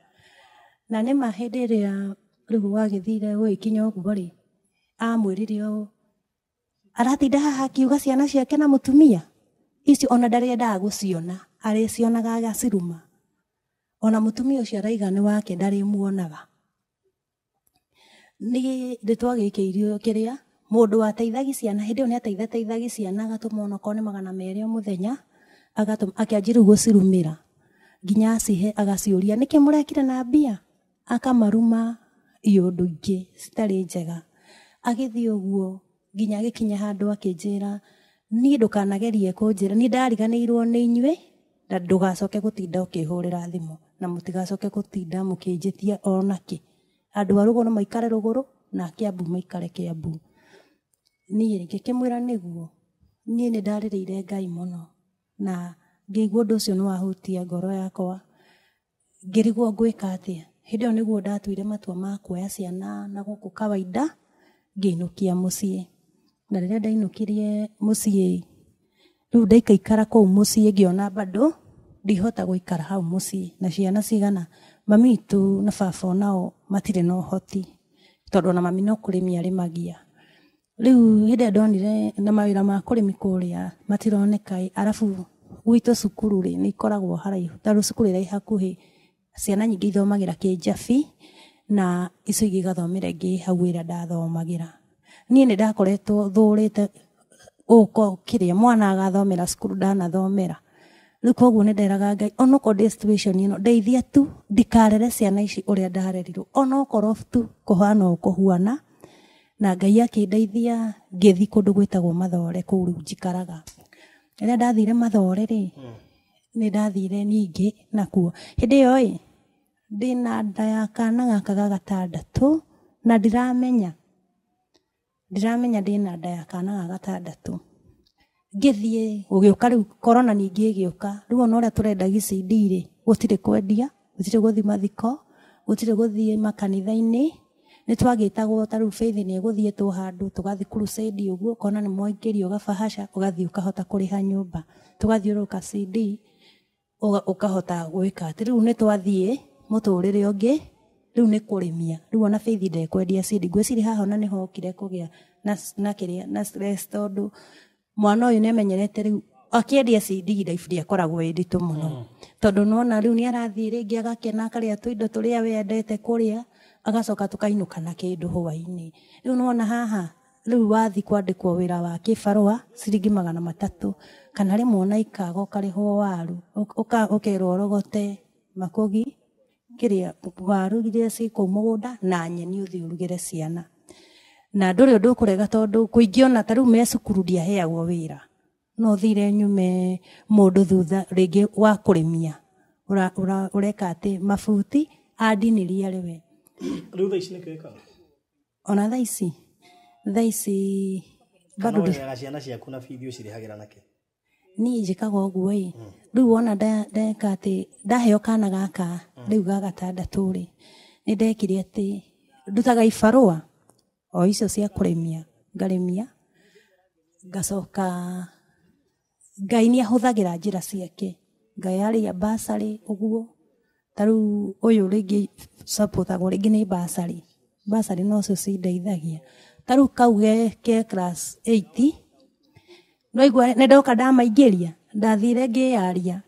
na ni mahindi ria riu wagithire gwikinya uguo ri amwirire aratinda haha akiuga ciana ciake na mutumia icio ona ndariendaga guciona aricionaga agaciruma ona mutumia ucio araiga ni wake ndari muonaga ni nditwagikeirio kiria mundu wateithagi ciana hindi oni ateithagi ciana agatuma ona ko ni 200 muthenya akianjira gucirumira nginya acihe agaciũria nĩkĩ mũrekire na mbia, akamaruma iũndũ ingĩ citarĩ njega. Agĩthiĩ ũguo nginya agĩkinya handũ akĩnjĩra niĩ ndũkanagerie kũnjĩra niĩ ndariganĩirwo nĩ inyuĩ na ndũgacoke gũtinda ũkĩhũrĩra thimũ na mũtigacoke gũtinda mũkĩnjĩtia onakĩ. Andũ a rũgũrũ maikare rũgũrũ na Kĩambu maikare Kĩambu. Niĩ ngĩkĩmwĩra nĩguo niĩ nĩ ndarĩrĩire Ngai mũno na ngĩigua ũndũ ũcio nĩ wahutia ngoro yakwa. Ngĩrigwo ngwĩka atĩa. Hĩndĩ ĩyo nĩguo ndatuire matua ma kuoya ciana na gũkũ kawaida ngĩinũkia mũciĩ. Na rĩrĩa ndainũkirie mũciĩ rĩu ndaikaikara kũu mũciĩ ngĩona bado ndihota gũikara hau mũciĩ na ciana cigana. Mami witũ na baba nao matirĩ na ũhoti tondũ na mami no kũrĩmia arĩmagia. Rĩu hĩndĩ ndonire na mawĩra ma kũrĩmi kũrĩa matironeka arabu gwitũ cukuru rĩ nĩ ikoragwo haraihu tondũ cukuru ĩrĩa hakuhĩ ciana nyingĩ ithomagĩra Kĩnjabi na icio ingĩ igathomera ingĩ hau ĩrĩa ndathomagĩra. Niĩ nĩ ndakoretwo thũrĩte ũko kĩrĩa mwana agathomera cukuru ndanathomera. Rĩu koguo nĩ nderaga Ngai onokorwo ndĩ situation ĩno ndeithia tu ndikarere ciana ici ũrĩa ndarerirwo onokorwo tu kũhana o kũhuana. Na Ngai akĩndeithia ngĩthiĩ kũndũ gwĩtagwo Mathore kũu rĩu njikaraga. Rĩrĩa ndathire Mathore rĩ nĩ ndathire ningĩ nakuo. Hĩndĩ ĩyo ĩ ndĩna nda ya kana gaka ga gatandatũ na ndiramenya ndĩna nda ya kana ga gatandatũ. Ngĩthiĩ gũgĩũka rĩu korona ningĩ ĩgĩũka rĩu ona ũrĩa tũrendagia CD rĩ gũtirĩ kwendia gũtirĩ gũthiĩ mathiko gũtirĩ gũthiĩ makanitha-inĩ. Nĩ twagĩtagwo ta rĩu Faith nĩ egũthiĩtwo handũ tũgathiĩ crusade ũguo ũkona nĩ mwaingĩrio gabahasha ũgathiĩ ũkahota kũrĩha nyũmba tũgathiũrũrũka CD ũkahota gwĩka atĩ. Rĩu nĩ twathiĩ mũtũrĩre ũngĩ rĩu nĩ kũrĩmia. Rĩu ona Faith ndekwendia CD ngwĩciria haha ona nĩ hokire kũgĩa na kĩrĩa na stress tondũ mwana ũyũ nĩ amenyerete rĩu akĩendia CD life ndĩakoragwo ĩ nditũ mũno tondũ nona rĩu nĩ arathiĩ rĩngĩ agakena akarĩa tũindo tũrĩa we endete kũrĩa agacoka tũkainũka na kĩndũ hwaĩ-inĩ. Rĩu nona haha rĩu wathiĩ kwandĩkwo wĩra wa kĩbarũa ciringi 300 kana rĩmwe ona ikaga ũkarĩhwo waru ũkerwo ũrogote makũgi kĩrĩa waru iria ciĩ kũu mũgũnda na nyeni ũthiĩ ũrugĩre ciana. Na ndũrĩ ũndũ ũkũrega tondũ kũingĩona ta rĩu me cukuru ndiaheagwo wĩra no thire nyume mũndũ thutha rĩngĩ wa kũrĩmia ũreka atĩ mabuti andinĩria rĩwe. Rĩu thaa ici nĩ kĩwĩkaga? Ona thaa ici bado kana ciana ciaku na bithi ũcirĩhagĩra nakĩ? Niĩ njĩkaga ũguo ĩ rĩu wona ndeka atĩ ndaheo kana gaka rĩu ga gatandatũ rĩ nĩ ndekire atĩ ndutaga ibarũa o icio cia kũrĩmia ngarĩmia ngacoka Ngai nĩ ahũthagĩra njĩra ciake. Ngai arĩa basarĩ ũguo ta rĩu ũyũ rĩngĩ supportagwo rĩngĩ nĩ basarĩ no cio cindeithagia. Ta rĩu kau ke class 8 no igua nĩ ndoka ndamaingĩria ndathire ngĩyaria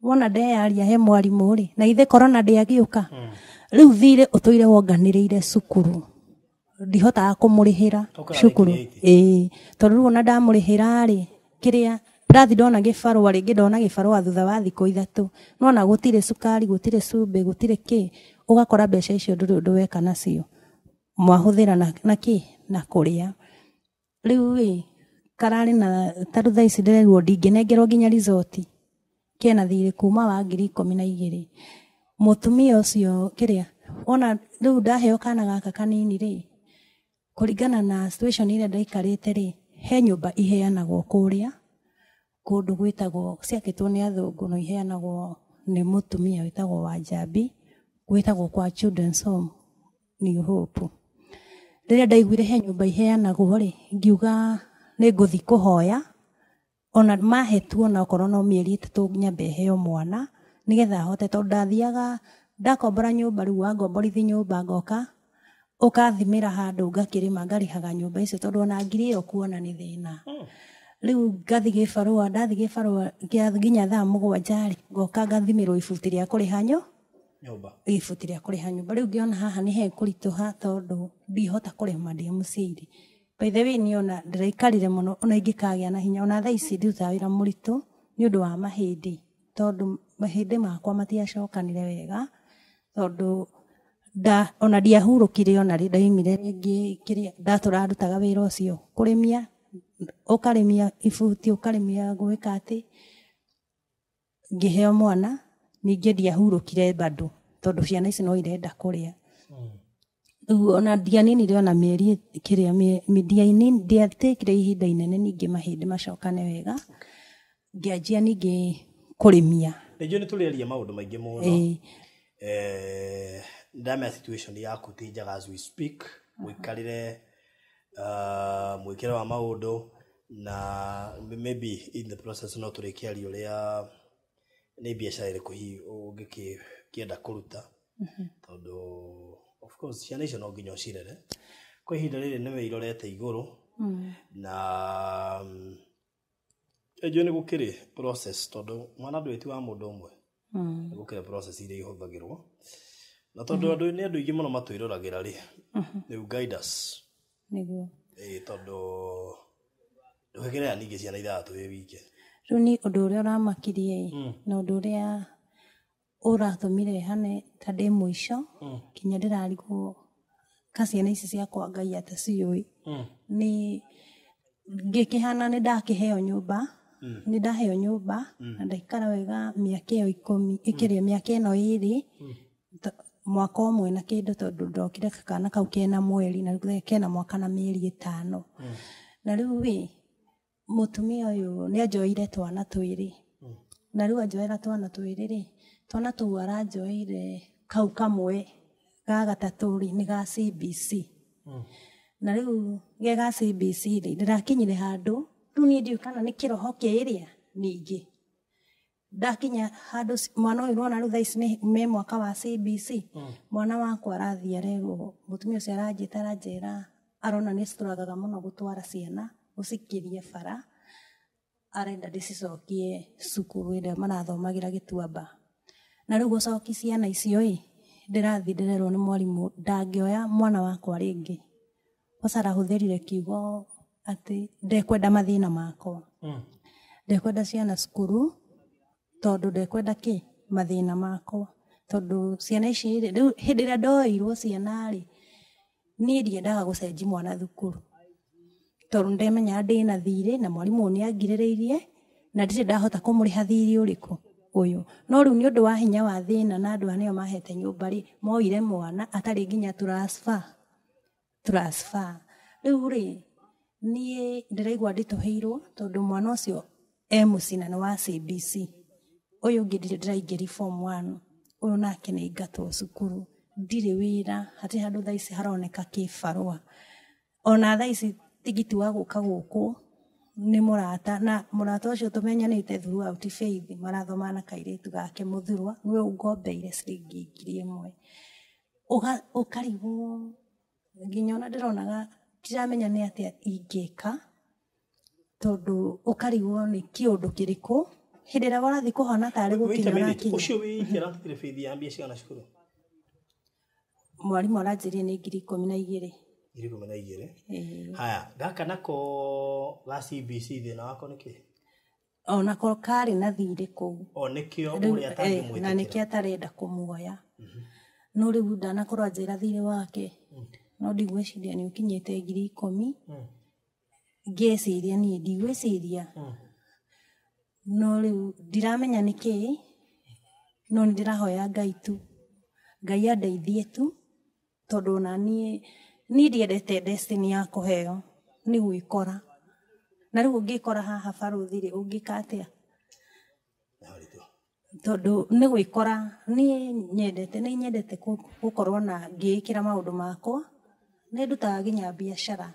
wona ndeyaria he mwarimũ rĩ na ithe korona ndĩagĩũka rĩu thire ũtũire wonganĩrĩire cukuru ndihotaga kũmũrĩhĩra cukuru tondũ rĩu ona ndamũrĩhĩra rĩ kĩrĩa ndathi ndona gĩbarũa rĩngĩ ndona gĩbarũa thutha wa thikũ 3 no na gũtirĩ cukari gũtirĩ cumbĩ gũtirĩ kĩ ũgakora mbeca icio ndũrĩ ũndũ weka nacio mwahũthĩra na kĩ na kũrĩa. Rĩu kararĩ na tarũ thaa ici ndĩrerwo ndingĩnengerwo nginya resort kena thirĩ kuma wa 2012. Mũtumia ũcio kĩrĩa ona rĩu ndaheo kana gaka kanini rĩ kũringana na situation ĩrĩa ndaikarĩte rĩ he nyũmba iheanagwo kũrĩa kũndũ gwĩtagwo ciakĩtwo nĩ athũngũ no iheanagwo nĩ mũtumia wĩtagwo Wanjambi gwĩtagwo kwa Children's Home New Hope. Rĩrĩa ndaiguire he nyũmba iheanagwo rĩ ngiuga nĩ ngũthiĩ kũhoya ona mahetwo na okorwo no mĩeri 3 nyambe heo mwana nĩgetha hote tondũ ndathiaga ndakombora nyũmba rĩu wangomborithia nyũmba ngoka ũkathimĩra handũ ngakĩrĩma ngarĩhaga nyũmba icio tondũ ona ngiri ĩyo kuona nĩ thĩna. Rĩu ngathi gĩbarũa ndathi gĩbarũa nginya thaa 7 ngoka ngathimĩrwo ibuti rĩa kũrĩha nyũmba ibuti rĩa kũrĩha nyũmba. Rĩu ngĩona haha nĩ hekũritũha tondũ ndihota kũrĩma ndĩ mũciĩ. By the way nĩ ona ndĩraikarire mũno ona ingĩkagĩa na hinya ona thaa ici ndutaga wĩra mũritũ nĩ ũndũ wa mahĩndĩ tondu mahindi makwa matiacokanire wega tondu ona ndiahurũkire ona rĩ ndaimire rĩngĩ kĩrĩa ndatũrarutaga wĩra ũcio kũrĩmia ũkarĩmia ibuti ũkarĩmia gwĩka atĩ ngĩheo mwana ningĩ ndiahurũkire bado tondu ciana ici no irenda kũrĩa rĩu ona ndianinire ona mĩeri kĩrĩa ndiatekire ihinda inene ningĩ mahĩndĩ macokane wega ngĩanjia ningĩ kũrĩmia nĩnjũĩ nĩ tũrĩaria maũndũ maingĩ mũno ndamenya situation yaku ti njaga as we speak mũikarĩre mwĩkĩre wa maũndũ na maybe in the process no tũrĩkĩaria ũrĩa nĩ biacara ĩrĩkũ hihi ũngĩkĩenda kũruta tondũ of course ciana icio no nginya ũcirere kwa ihinda rĩrĩ nĩwe irorete igũrũ na nĩnjũĩ nĩ gũkĩrĩ process tondũ mwana ndũĩ ti wa mũndũ ũmwe nĩ gũkĩrĩ process iria ihũthagĩrwo na tondu andu ni andu ingi muno matwiruragira ri ni guide us niguo tondu ndugigira ningi ciana ithatu wi wike riu ni undu uria uramakirie na undu uria uratumire hane ta ndi muico kinya ndirarigwo kaciana ici ciakwa Ngai ataciui ni ngikihana ni ndakiheo nyumba ni ndaheo nyumba na ndaikara wega miaka iyo 10 ikiria miaka ino iri mwaka umwe na kindu tondu ndokire kana kau kena mweri na riu kena mwaka na mieri 5 na riu wi mutumia uyu ni ajoire twana twiri na riu ajoera twana twiri ri twana tu arajoire kau kamwe ga gatatu ri ni ga CBC na riu ge ga CBC ri ndirakinyire handu riu ni ndio kana ni kiroho kiria ningi ndakinya handu mwana uyu rona riu thaici ni me mwaka wa CBC mwana wakwa arathia rero mutumia ucio aranjita aranjera arona ni struggle muno gutwara ciana ucikirie bara arenda ndicicokie cukuru ĩrĩa marathomagira Gĩtuamba na riu gucoki ciana icio ndirathi ndirerwo ni mwarimu ndangioya mwana wakwa ringi ucara huthirire kiugo ati ndekwenda mathina makwa ndekwenda ciana cukuru tondu ndekwenda ki mathina makwa tondu ciana ici riu hindi ĩrĩa ndoirwo ciana ri ni ndiendaga gucenji mwana thukuru tondu ndemenya ndina thirĩ na mwarimu ni angirĩrĩirie na ndire ndahota kumuriha thirĩ ũrĩkũ uyu no riu ni undu wa hinya wa thina na andu anio mahete nyumba ri moire mwana atari nginya transfer riu ri ni ndiraigua ndituheirwo tondu mwana ucio mucina ni wa CBC uyu ngi ndiraingĩri form 1 uyu nake ni ngatwo cukuru ndire wira hati handu thaici haroneka kibarua ona thaici tigiti wa guka guku ni murata na murata ucio tumenyanite throughout faith marathoma na kairitu gake muthurwa niwe ungombeire ciringi 1,000 ukarigwo nginya ona ndironaga tiramenya ni atia ingika tondu ukarigwo ni kiundu kiriku hindi ĩrĩa warathi kuhona tari gukinyana kinya ucio wikira tikire faith yambia ciana cukuru mwarimu aranjirie ni 12,000 haya gaka nako ga CBC thina wako niki ona ko kari na thirĩ kuu o nikio uria atangi mwite na niki atarenda kumuoya no riu ndanakorwo njira thirĩ wake no ndigwiciria ni ukinyite 10,000 ngeciria ni ndigwiciria no riu ndiramenya niki no ndirahoya Ngai tu Ngai andeithie tu tondu na ni ndiendete destiny ya kuheo ni gwikora na riu ngikora haha baruthi ri ungikatia tondu ni gwikora ni nyendete gukorwo na ngikira maundu makwa ni ndutaga ginya biashara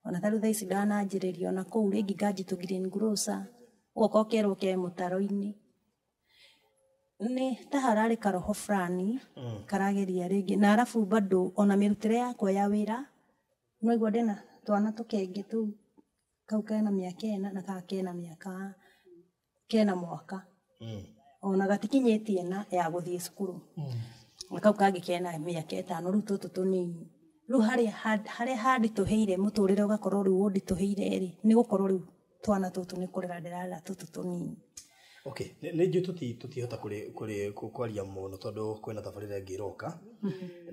ona taru thaici ndananjiririo na kuu ringi ngajitu green grocer goko kerwo ke mutaro-ini ni taharari karoho fulani karageria ringi na arafu bado ona mirutire yakwa ya wira no igwa ndina twana tukenge tu kau kena miaka 4 na ka kena miaka kena mwaka ona gatikinyetie na ya guthie cukuru kau kangi kena miaka 5 riu tutu tunini riu hari handi tuheire muturire ugakorwo riu undi tuheire ri ni gukorwo riu twana tutu ni kurera ndirara tutu tunini Okay, nĩ tutihota kwaria mũno tondũ kwĩna tabarĩra ngĩroka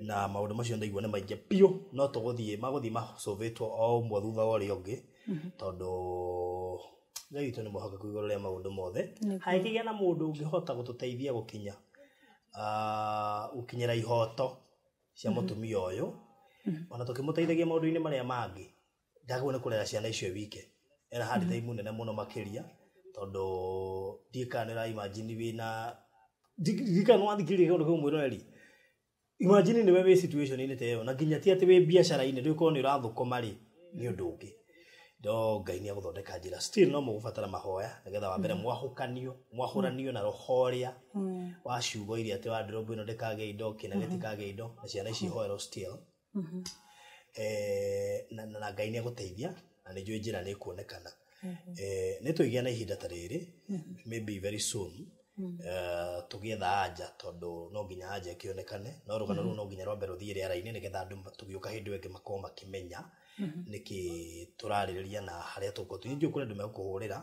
na maũndũ macio ndaigua nĩ maingĩ piũ no tũgũthiĩ masolvetwo o ũmwe thutha wa ũrĩa ũngĩ tondũ Ngai witũ nĩ mũhokeku igũrũ rĩa maũndũ mothe hangĩgĩa na mũndũ ũngĩhota gũtũteithia gũkinyĩra ihoto cia mũtumia ũyũ ona tũkĩmũteithagia maũndũ-inĩ marĩa mangĩ ndagwo nĩ kũrera ciana icio wike ena hard time nene mũno makĩria tondũ ndikanĩra imagine wĩna ndikana wathikĩrĩria kaũndũ kau mwĩroreri imagine nĩ wĩ situation-inĩ ta ĩyo na nginya ti atĩ wĩ biacara-inĩ rĩu korwo nĩ ũrathũkũma rĩ nĩ ũndũ ũngĩ ndo Ngai nĩ agũthondeka njĩra still no mũgũbatara mahoya nĩgetha wa mbere mwahũranio na roho ũrĩa wa ciugo iria atĩ wa ndĩrombo ĩno ndĩkagĩa indo kĩna gĩtikagĩa indo na ciana ici ihoerwo still na Ngai nĩ agũteithia na nĩ njũĩ njĩra nĩ kuonekana nĩ tũigĩa na ihinda ta rĩrĩ maybe very soon tũgĩetha anja tondũ no nginya anja ĩkĩonekane no rũgano rũu no nginya rwambe rũthiĩ rĩera-inĩ nĩgetha andũ tũgĩũka hĩndĩ ĩyo ĩngĩ makorwo makĩmenya nĩkĩ tũrarĩrĩria na harĩa tũkorwo tũthiĩ njũ kũrĩ andũ megũkũhũrĩra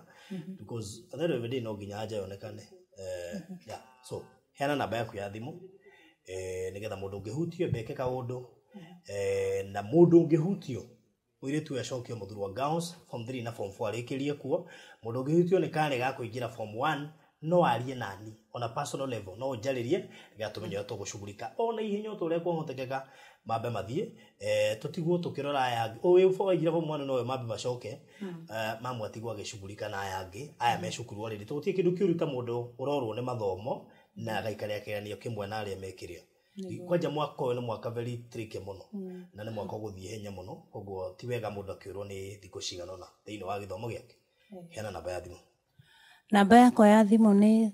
because at the end of the day no nginya anja yonekane so heana namba yaku ya thimũ nĩgetha mũndũ ũngĩhutio mbeke kaũndũ na mũndũ ũngĩhutio ũirĩtu acokio mũthuri wa Gauss form 3 na form 4 arĩkĩrie kuo mũndũ ũngĩhutio nĩ kane ga kũingĩra form 1 no arie nani on a personal level no njarĩrie gatũmenye ũrĩa tũgũcugurika ona ihenya o ũrĩa kwahoteka mambe mathiĩ tũtigwo tũkĩrora aya ũyũ waingĩra form 1 no mambe macoke mamwe atigwo agĩcugurika na aya angĩ aya me cukuru already tũgũtie kĩndũ kĩũru ta mũndũ ũrorwo nĩ mathomo na agaikaria kĩgeranio kĩmwe na arĩa mekĩrĩo kwanja mwaka ũyũ nĩ mwaka very tricky mũno na nĩ mwaka ũgũthiĩ henya mũno koguo ti wega mũndũ akĩũrwo nĩ thikũ cigana ũna thĩinĩ wa gĩthomo gĩake heana namba ya thimũ namba yakwa ya thimũ nĩ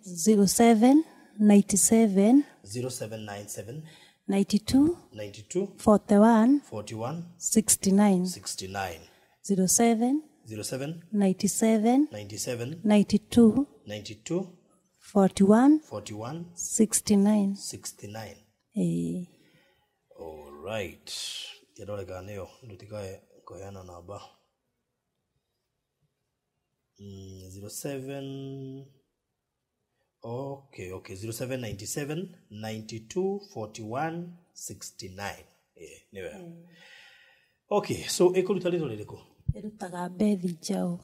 0797 0797 92 92 41 41 69 69 07 07 97 97 92 92 41 41 69 69 all right kĩroreka nĩyo ndutikae kũheana namba 07 okay 0797 92 41 69 niwe okay so ĩkũruta rĩtwa rĩrĩkũ ĩrutaga Bethi Njau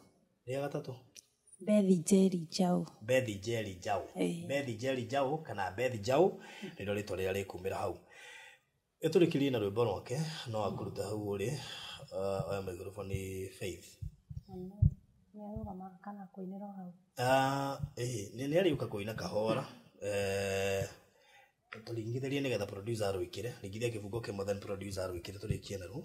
rĩa gatatũ Bethi Njeri Njau Bethi Njeri Njau Bethi Njeri Njau kana Bethi Njau nĩrĩo rĩtwa rĩrĩa rĩkumĩra hau ĩtũrĩkĩrie na rwĩmbo rwake no akũruta hau ũrĩ oya microphone Faith kana kũinĩra hau nĩ arĩũka kũina kahora tũringithĩrie nĩgetha producer arũikĩre ringithia kĩbungo kĩmwe then producer arũikĩre tũrĩkie narũo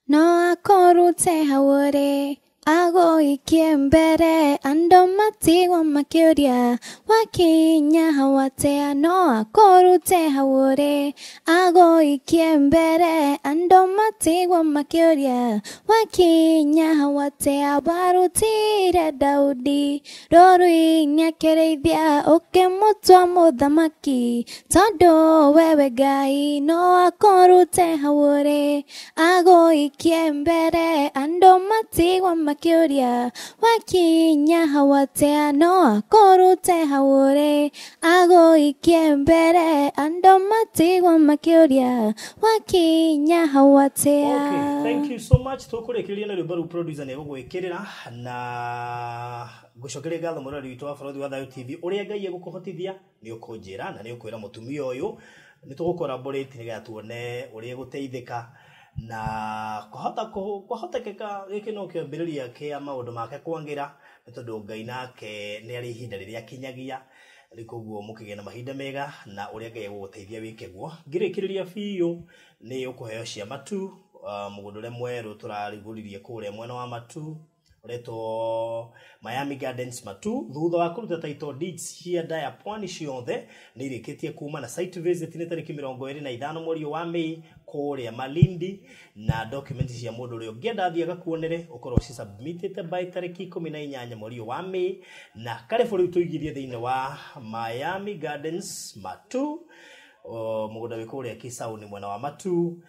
no akorute hau ũrĩ agũikie mbere andũ matigwo makĩũria wakinya hau atĩa no akorute hau ũrĩ agũikie mbere andũ matigwo makĩũria wakinya hau atĩa warutire Daudi rũru-inĩ akĩrĩithia ũkĩmũtua mũthamaki tondũ wewe Ngai no akorute hau ũrĩ agũikie mbere andũ matigwo makĩũria wakinya hau atĩa no akorute hau ũrĩ agũikie mbere andũ matigwo makĩũria wakinya hau atĩa. Okay, thank you so much tũkũrĩkĩria na rwĩmbo rũu producer nĩ gũgwĩkĩrĩra na ngũcokeria ngatho mũrori witũ wa bũrũri wa Thayũ TV ũrĩa Ngai egũkũhotithia nĩ ũkũnjĩra na nĩ ũkwĩra mũtumia ũyũ nĩ tũgũcollaborate nĩgetha tuone ũrĩa egũteithĩka na kwahotekeka gĩkĩ no kĩambĩrĩria kĩa maũndũ make kwangĩra nĩ tondũ Ngai nake nĩ arĩ ihinda rĩrĩa akinyagia rĩu koguo mũkĩgĩa na mahinda mega na ũrĩa Ngai egũgũteithia wĩke guo ngĩrĩkĩrĩria biũ nĩ ũkũheo cia matu mũgũnda ũrĩa mwerũ tũrarigũririe kũrĩa mwena wa matu uretwo Miami Gardens matu thutha wa kũruta title deeds cienda ya pwani ciothe nĩ irĩkĩtie kuma na site visit nĩ tarĩki 25 mweri wa Mei kũrĩa Malindi na document cia mũndũ ũrĩa ũngĩenda athiĩ agakuonere ũkorwo ci submitted by tarĩki 18 mweri wa Mei na karĩbũ rĩu tũigithie thĩinĩ wa Miami Gardens matu mũgũnda wĩ kũrĩa Kisauni mwena wa matu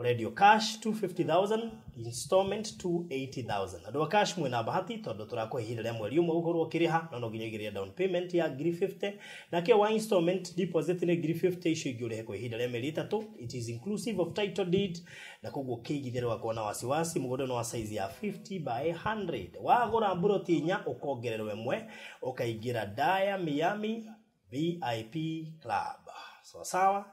radio cash 250,000 installment 280,000 ado cash mwena bahati todo turako hile le mweli umwe ukorwo kiriha no nginya igiria down payment ya 350 na ke wa installment deposit ne 350 icio igure heko hile le meli 3 it is inclusive of title deed na kogo kigithero wako na wasiwasi mugodo no wa size ya 50 by 100 wagora buroti nya ukongererwe mwe ukaigira Daya Miami VIP Club sawa.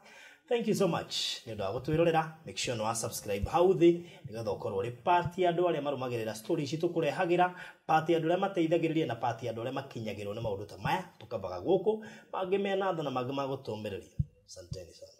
Thank you so much. Nendo agotwirorera, make sure no subscribe hauthi nigatho korwo ri party andu aria marumagirira story ici tukurehagira party andu aria mateithagiriria na party andu aria makinyagirwo na maundu ta maya tukabaga guku mangi mena tha na mangi magutumiriria. Asanteni sana.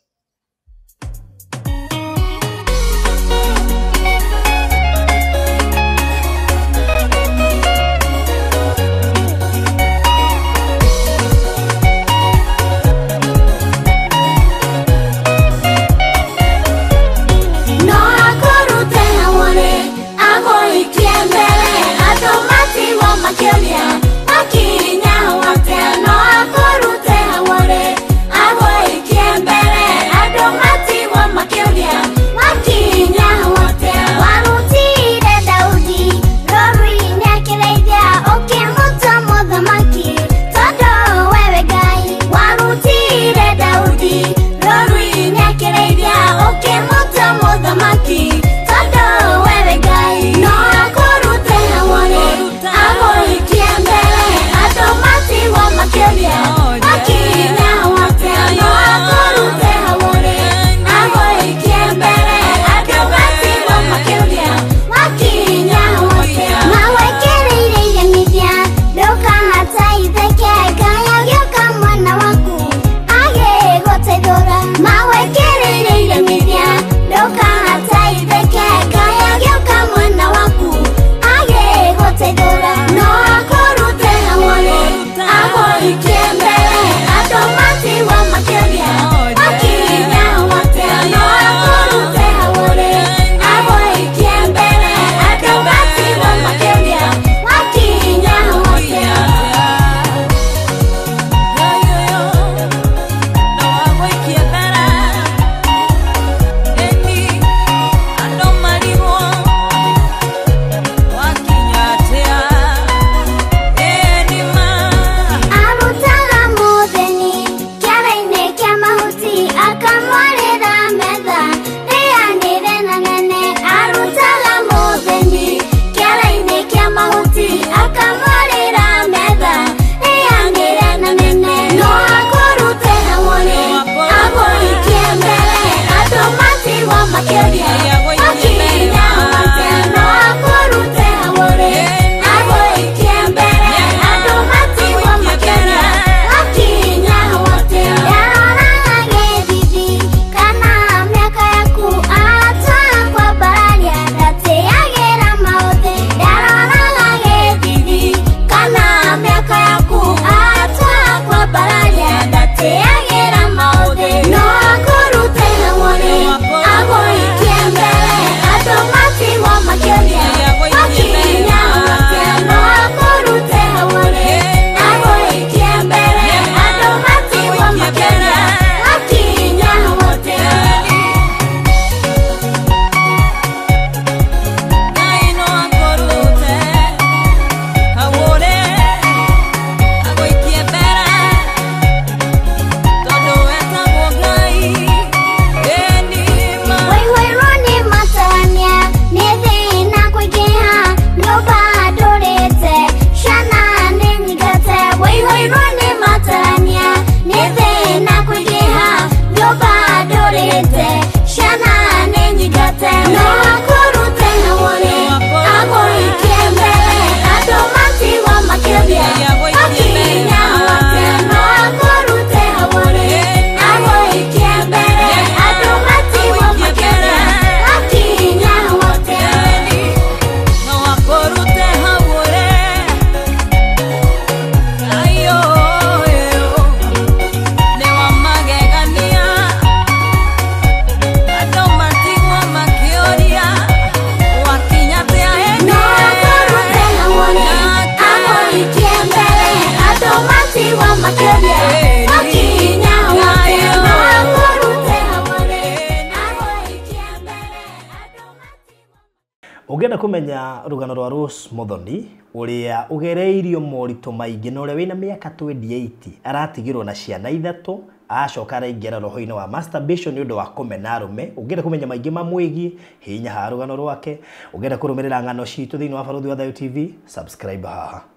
Ungenda kumenya rugano rwa Rose Muthoni uria ugereirio morito maingi na uria wina miaka 28 aratigirwo na ciana ithatu acoka araingira roho-ini wa masturbation ni undu wa kumena arume. Ungenda kumenya maingi mamwigi hinya ha rugano rwake. Ungenda kurumirira ng'ano citu thiini wa Baruthi wa Thayo TV, subscribe haha.